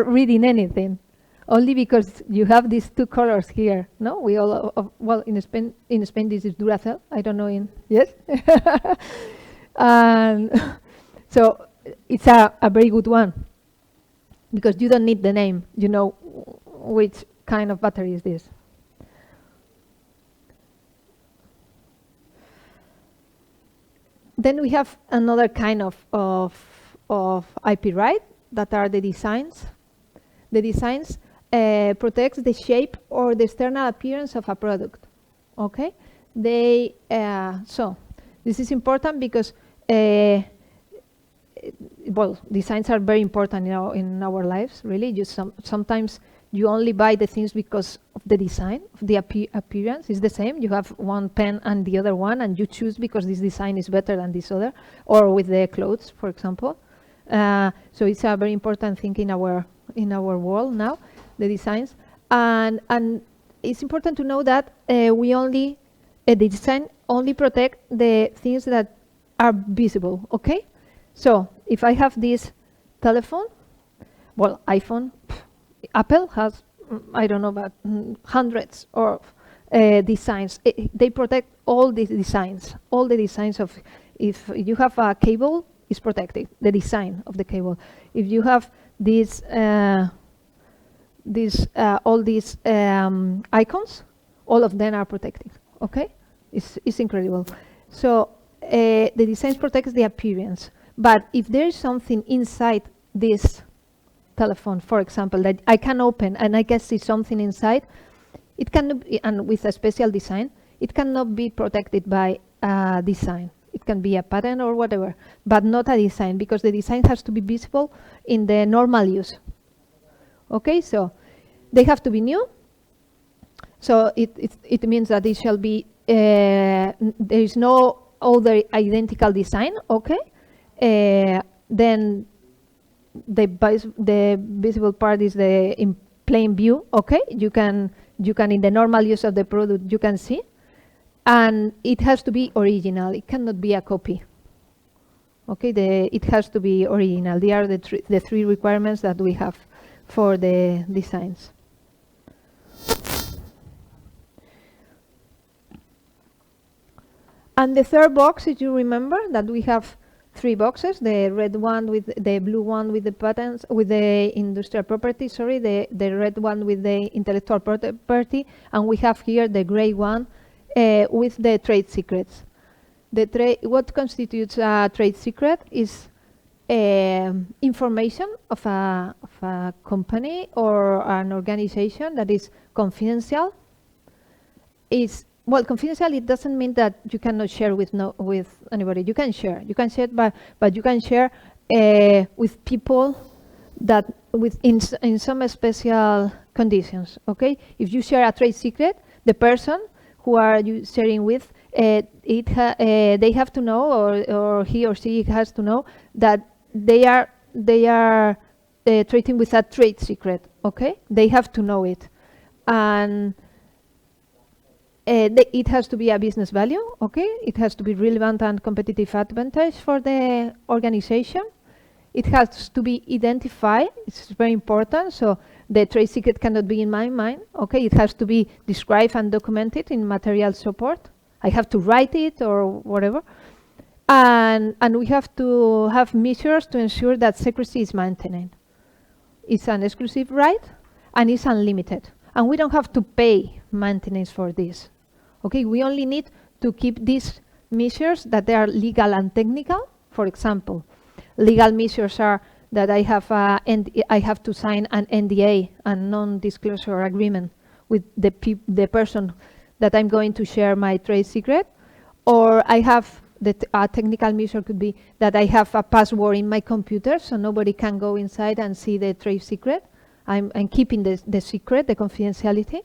reading anything. only because you have these two colors here. No, we all well in Spain this is Duracell. I don't know in yes, and so it's a very good one because you don't need the name. You know which kind of battery is this. Then we have another kind of IP right that are the designs. The designs protects the shape or the external appearance of a product. Okay, they so this is important because well, designs are very important in our lives. Really, you sometimes you only buy the things because of the design, of the appearance. It's the same. You have one pen and the other one, and you choose because this design is better than this other, or with the clothes, for example. So it's a very important thing in our world now, the designs, and it's important to know that the design only protect the things that are visible. Okay, so if I have this telephone, well, iPhone, Apple has I don't know, but hundreds of designs. They protect all the designs of. If you have a cable, it's protected. The design of the cable. If you have these all these icons, all of them are protected. Okay, it's incredible. So the design protects the appearance. But if there is something inside this telephone, for example, that I can open and I can see something inside, it cannot be, and with a special design, it cannot be protected by a design. It can be a pattern or whatever, but not a design, because the design has to be visible in the normal use. Okay, so they have to be new. So it means that it shall be, there is no other identical design. Okay, then the visible part is in plain view. Okay, you can in the normal use of the product you can see, and it has to be original. It cannot be a copy. Okay, it has to be original. They are the three requirements that we have for the designs. And the third box, if you remember, that we have three boxes: the red one with the blue one with the patents, with the industrial property, sorry, the red one with the intellectual property, and we have here the gray one with the trade secrets. What constitutes a trade secret is information of a company or an organization that is confidential. Well, confidential, it doesn't mean that you cannot share with anybody. You can share, but you can share with people that in some special conditions. Okay, if you share a trade secret, the person who are you sharing with, they have to know, or he or she has to know that they are trading with a trade secret. Okay, they have to know it, and it has to be a business value. Okay, it has to be relevant and competitive advantage for the organization. It has to be identified. It's very important. So the trade secret cannot be in my mind. Okay, it has to be described and documented in material support. I have to write it or whatever. And we have to have measures to ensure that secrecy is maintained. It's an exclusive right and it's unlimited. And we don't have to pay maintenance for this. Okay, we only need to keep these measures that they are legal and technical. For example, legal measures are that I have to sign an NDA, a non-disclosure agreement, with the person that I'm going to share my trade secret, or I have a technical measure could be that I have a password in my computer so nobody can go inside and see the trade secret. I'm keeping the secret, the confidentiality.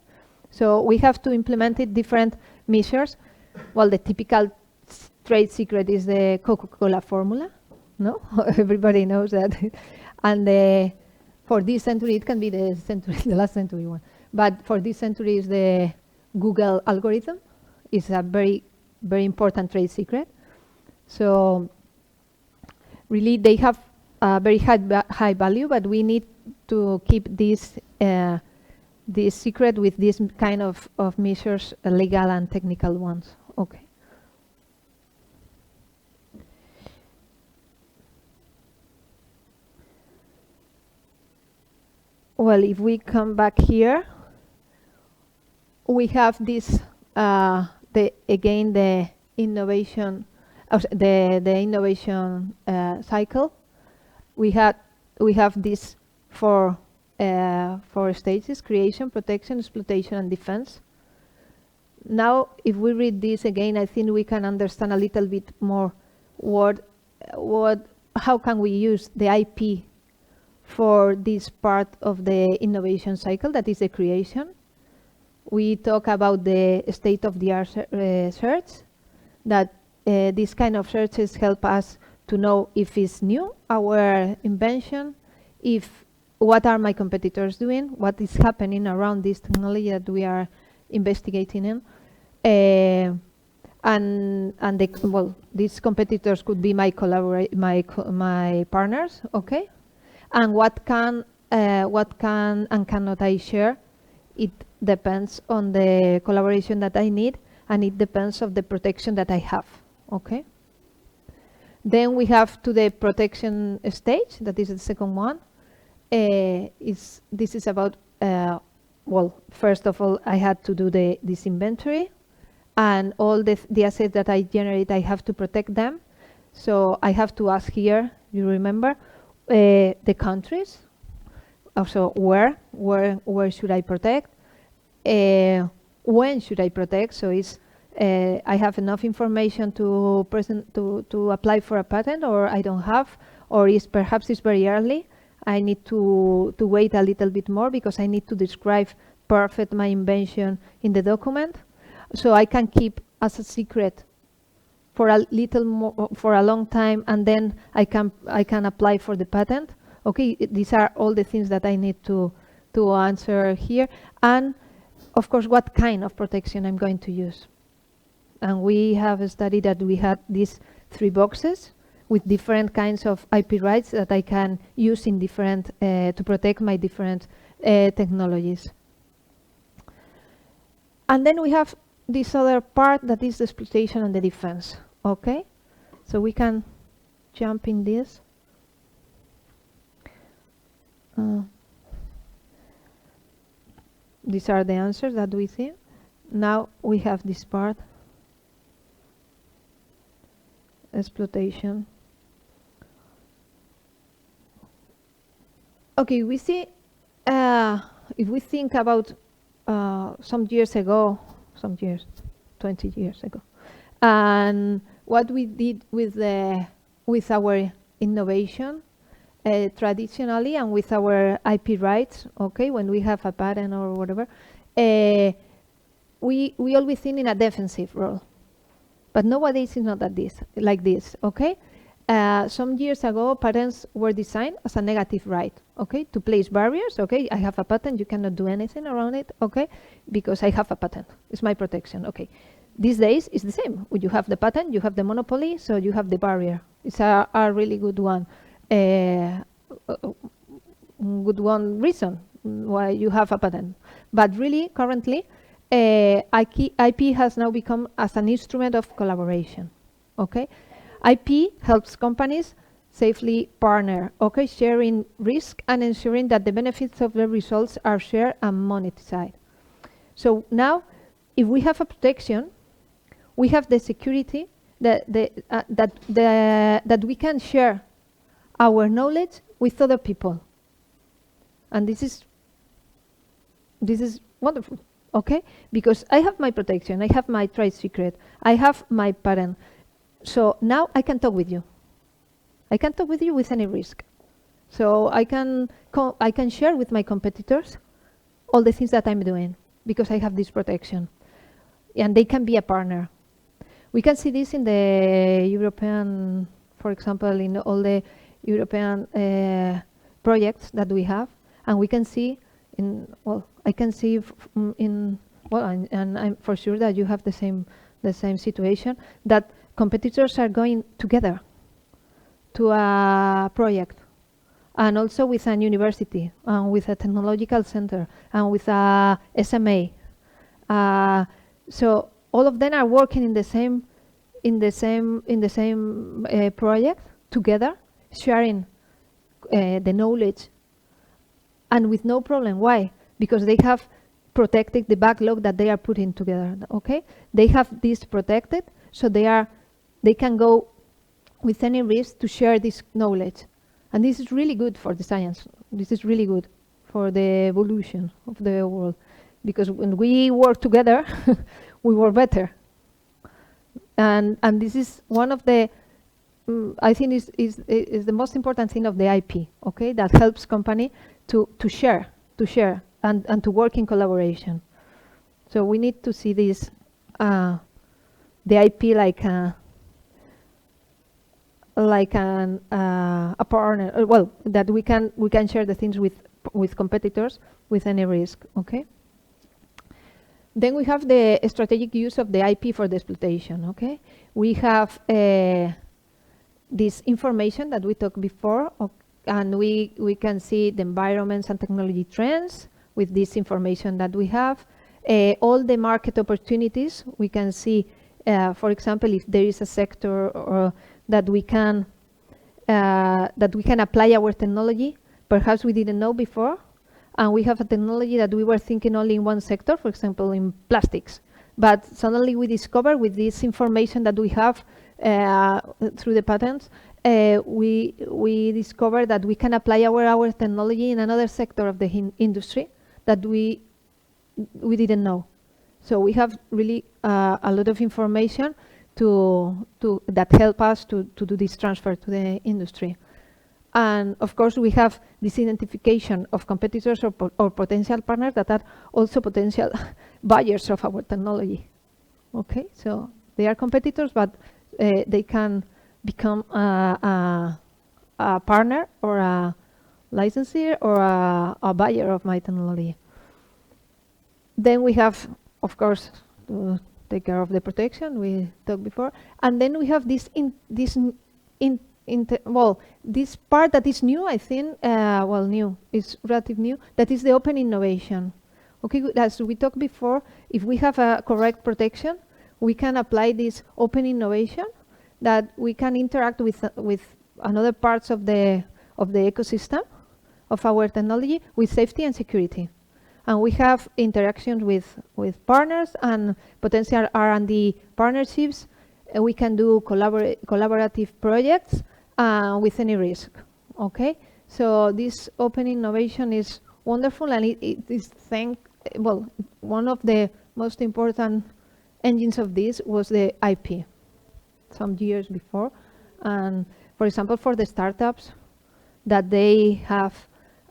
So we have to implement it different measures. Well, the typical trade secret is the Coca-Cola formula. No, everybody knows that. And for this century, it can be the last century one. But for this century is the Google algorithm. It's a very, very important trade secret. So really, they have a very high value, but we need to keep this this secret with this kind of measures, legal and technical ones. Okay. Well, if we come back here, we have this the innovation, the innovation cycle. We have this for stages: creation, protection, exploitation, and defense. Now, if we read this again, I think we can understand a little bit more how can we use the IP for this part of the innovation cycle, that is the creation. We talk about the state-of-the-art search, that these kind of searches help us to know if it's new, our invention, what are my competitors doing, what is happening around this technology that we are investigating in. These competitors could be my partners, okay? And what can and cannot I share? It depends on the collaboration that I need, and it depends on the protection that I have, okay? Then we have to the protection stage, that is the second one. This is about, first of all, I had to do this inventory, and all the assets that I generate, I have to protect them. So I have to ask here, you remember, the countries, also where should I protect, when should I protect. So it's I have enough information to apply for a patent, or I don't have, or perhaps it's very early. I need to wait a little bit more because I need to describe perfect my invention in the document, so I can keep as a secret for a little more, for a long time, and then I can apply for the patent. Okay, these are all the things that I need to answer here, and of course, what kind of protection I'm going to use. And we have a study that we had these 3 boxes with different kinds of IP rights that I can use in different to protect my different technologies. And then we have this other part that is the exploitation and the defense. Okay, so we can jump in this. These are the answers that we see. Now we have this part, exploitation. Okay, we see, if we think about some years ago, 20 years ago, and what we did with our innovation traditionally, and with our IP rights, okay, when we have a patent or whatever, we always think in a defensive role. But nowadays it's not like this, okay? Some years ago, patents were designed as a negative right, okay? To place barriers, okay? I have a patent, you cannot do anything around it, okay? Because I have a patent, it's my protection, okay? These days, it's the same. When you have the patent, you have the monopoly, so you have the barrier. It's a really good one. Reason why you have a patent. But really, currently, IP has now become as an instrument of collaboration, okay? IP helps companies safely partner, okay, sharing risk and ensuring that the benefits of the results are shared and monetized. So now, if we have a protection, we have the security that we can share our knowledge with other people, and this is wonderful, okay? Because I have my protection, I have my trade secret, I have my patent. So now I can talk with you. I can talk with you with any risk. So I can share with my competitors all the things that I'm doing because I have this protection, and they can be a partner. We can see this in the European, for example, in all the European projects that we have, and we can see I can see and I'm for sure that you have the same situation, that competitors are going together to a project, and also with a university, and with a technological center, and with a SMA. So all of them are working in the same project together, sharing the knowledge, and with no problem. Why? Because they have protected the backlog that they are putting together. Okay, they have this protected, so they can go with any risk to share this knowledge, and this is really good for the science. This is really good for the evolution of the world, because when we work together, we work better. And this is one of the I think is the most important thing of the IP. Okay, that helps company to share and to work in collaboration. So we need to see this the IP like a partner. Well, that we can share the things with competitors with any risk. Okay. Then we have the strategic use of the IP for the exploitation. Okay, we have this information that we talked before, and we can see the environments and technology trends with this information that we have. All the market opportunities we can see. For example, if there is a sector that we can apply our technology, perhaps we didn't know before. And we have a technology that we were thinking only in one sector, for example, in plastics. But suddenly we discover with this information that we have through the patents, we discover that we can apply our technology in another sector of the industry that we didn't know. So we have really a lot of information that help us to do this transfer to the industry. And of course, we have this identification of competitors or potential partners that are also potential buyers of our technology. Okay, so they are competitors, but they can become a partner or a licensee or a buyer of my technology. Then we have, of course, to take care of the protection we talked before, and then we have this this part that is new, I think, new, it's relatively new, that is the open innovation. Okay, as we talked before, if we have a correct protection, we can apply this open innovation that we can interact with another parts of the ecosystem of our technology with safety and security. And we have interactions with partners and potential R&D partnerships. We can do collaborative projects with any risk. Okay, so this open innovation is wonderful, and it is one of the most important engines of this was the IP some years before. And for example, for the startups, that they have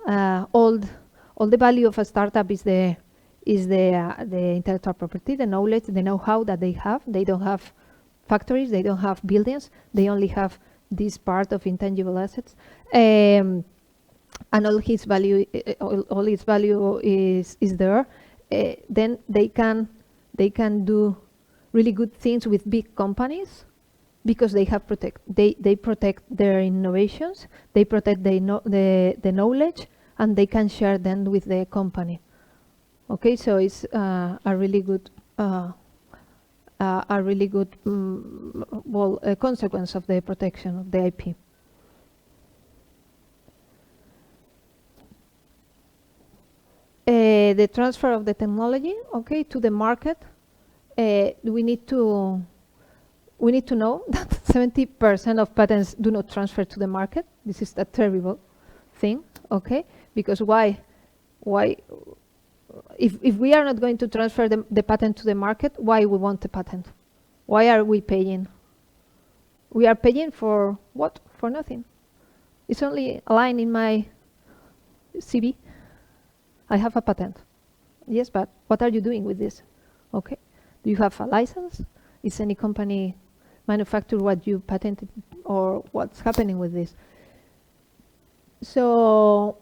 all the value of a startup is the intellectual property, the knowledge, the know-how that they have. They don't have factories, they don't have buildings, they only have this part of intangible assets, and all its value is there. Then they can do really good things with big companies because they have they protect their innovations, they protect the knowledge, and they can share them with the company. Okay, so it's a really good consequence of the protection of the IP. The transfer of the technology, okay, to the market. We need to know that 70% of patents do not transfer to the market. This is a terrible thing, okay? Because why? If we are not going to transfer the patent to the market, why we want the patent? Why are we paying? We are paying for what? For nothing. It's only a line in my CV. I have a patent. Yes, but what are you doing with this? Okay. Do you have a license? Is any company manufacture what you patented, or what's happening with this? So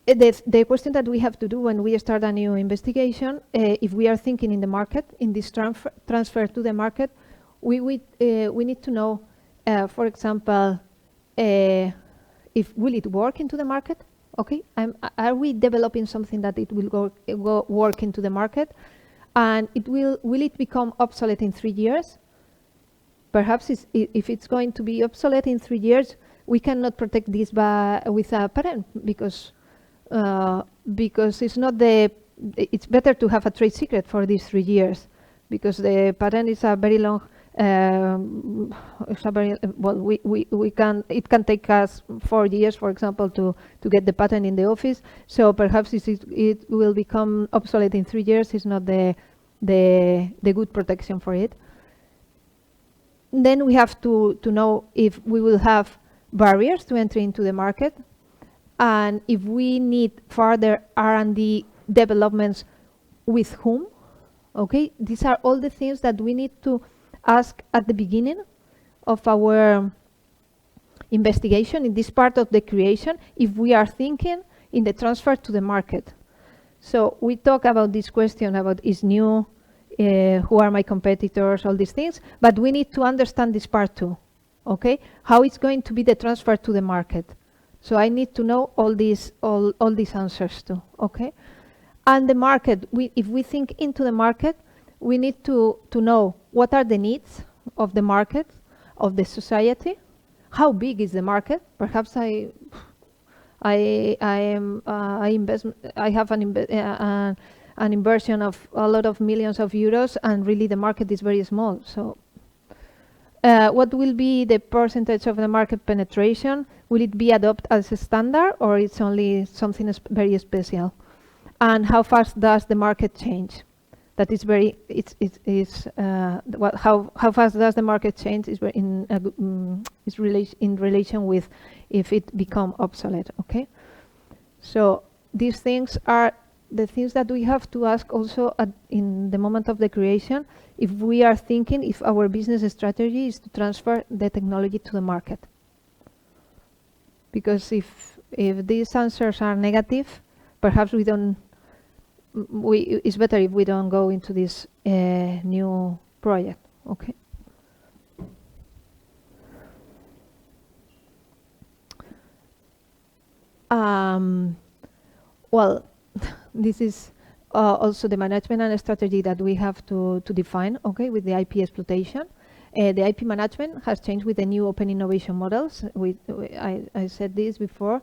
the question that we have to do when we start a new investigation, if we are thinking in the market, in this transfer to the market, we need to know, for example, if will it work into the market? Okay, are we developing something that it will go work into the market, and will it become obsolete in 3 years? Perhaps if it's going to be obsolete in 3 years, we cannot protect this with a patent, because it's not it's better to have a trade secret for these 3 years, because the patent is a very long. It's a very it can take us 4 years, for example, to get the patent in the office. So perhaps it will become obsolete in 3 years. It's not the good protection for it. Then we have to know if we will have barriers to entry into the market, and if we need further R&D developments, with whom. Okay, these are all the things that we need to ask at the beginning of our investigation in this part of the creation, if we are thinking in the transfer to the market. So we talk about this question about is new, who are my competitors, all these things, but we need to understand this part too. Okay, how it's going to be the transfer to the market. So I need to know all these answers too. Okay, and the market. If we think into the market, we need to know what are the needs of the market, of the society. How big is the market? Perhaps I have an inversion of a lot of millions of euros, and really the market is very small. So what will be the percentage of the market penetration? Will it be adopted as a standard, or it's only something very special? And how fast does the market change? That is very. How fast does the market change is in relation with if it become obsolete. Okay. So these things are the things that we have to ask also in the moment of the creation, if we are thinking if our business strategy is to transfer the technology to the market. Because if these answers are negative, perhaps we don't. It's better if we don't go into this new project. Okay. Well, this is also the management and strategy that we have to define. Okay, with the IP exploitation. The IP management has changed with the new open innovation models. I said this before.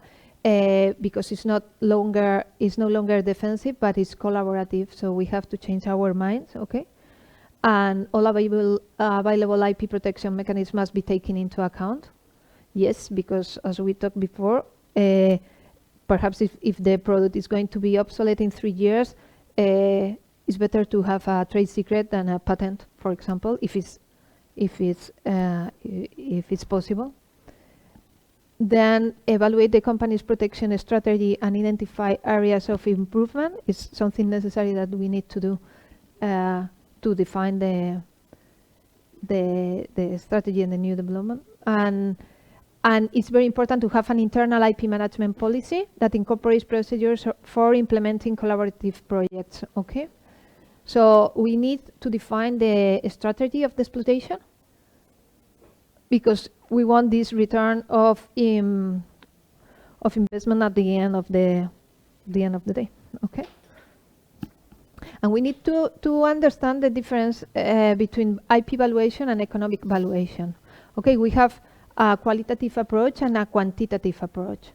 Because it's no longer defensive, but it's collaborative. So we have to change our minds, okay? And all available IP protection mechanisms must be taken into account. Yes, because as we talked before, perhaps if the product is going to be obsolete in 3 years, it's better to have a trade secret than a patent, for example, if it's possible. Then evaluate the company's protection strategy and identify areas of improvement is something necessary that we need to do to define the strategy and the new development. And it's very important to have an internal IP management policy that incorporates procedures for implementing collaborative projects. Okay, so we need to define the strategy of the exploitation, because we want this return of investment at the end of the day. Okay, and we need to understand the difference between IP valuation and economic valuation. Okay, we have a qualitative approach and a quantitative approach.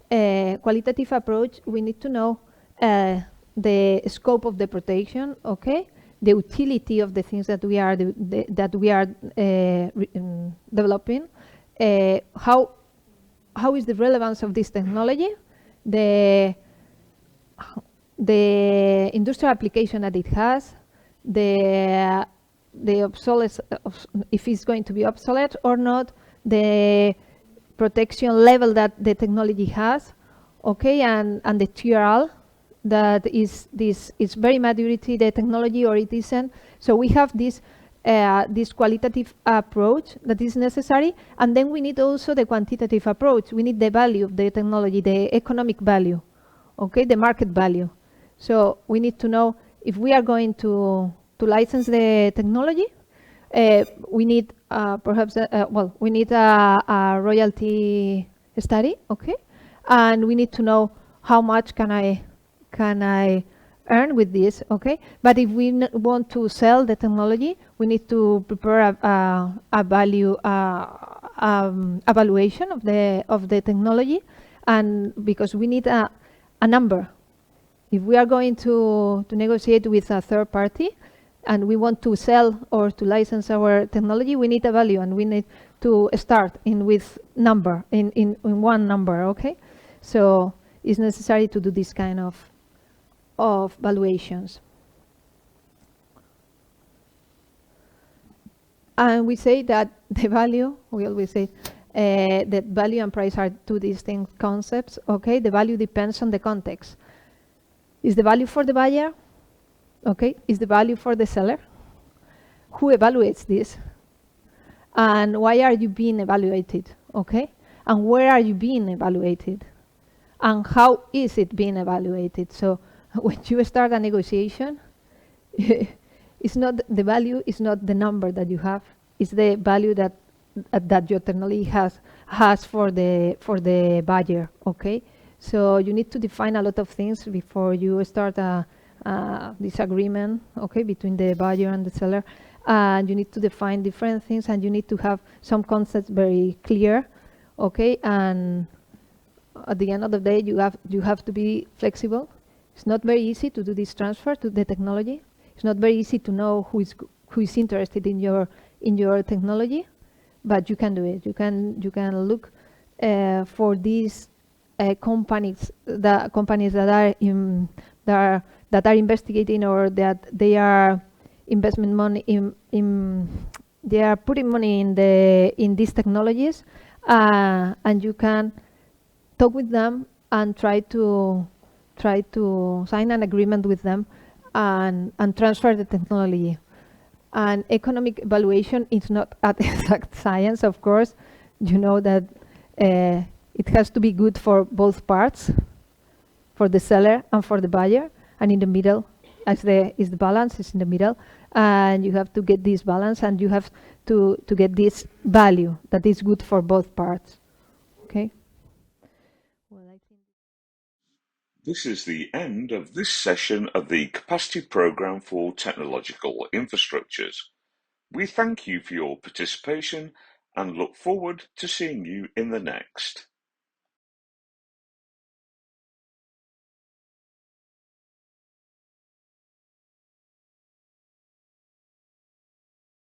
Qualitative approach, we need to know the scope of the protection. Okay, the utility of the things that we are developing. How is the relevance of this technology? The industrial application that it has, the obsolescence, if it's going to be obsolete or not, the protection level that the technology has, okay, and the TRL, that is very maturity, the technology, or it isn't. So we have this qualitative approach that is necessary, and then we need also the quantitative approach. We need the value of the technology, the economic value, okay, the market value. So we need to know if we are going to license the technology. We need perhaps we need a royalty study, okay? And we need to know how much can I earn with this, okay? But if we want to sell the technology, we need to prepare a value evaluation of the technology, and because we need a number. If we are going to negotiate with a third party and we want to sell or to license our technology, we need a value, and we need to start with number in one number, okay? So it's necessary to do this kind of valuations. And we say that the value, we always say that value and price are two distinct concepts, okay? The value depends on the context. Is the value for the buyer? Okay, is the value for the seller? Who evaluates this? And why are you being evaluated? Okay, and where are you being evaluated? And how is it being evaluated? So when you start a negotiation, it's not the value is not the number that you have. It's the value that your technology has for the buyer. Okay, so you need to define a lot of things before you start a disagreement, okay, between the buyer and the seller. And you need to define different things, and you need to have some concepts very clear, okay. And at the end of the day, you have to be flexible. It's not very easy to do this transfer to the technology. It's not very easy to know who is interested in your technology, but you can do it. You can look for these companies that are investigating, or that they are investment money they are putting money in these technologies, and you can talk with them and try to sign an agreement with them and transfer the technology. And economic evaluation is not an exact science, of course. You know that it has to be good for both parts, for the seller and for the buyer, and in the middle, is the balance is in the middle, and you have to get this balance, and you have to get this value that is good for both parts. Okay. Well, I think This is the end of this session of the Capacity Programme for Technological Infrastructures. We thank you for your participation and look forward to seeing you in the next.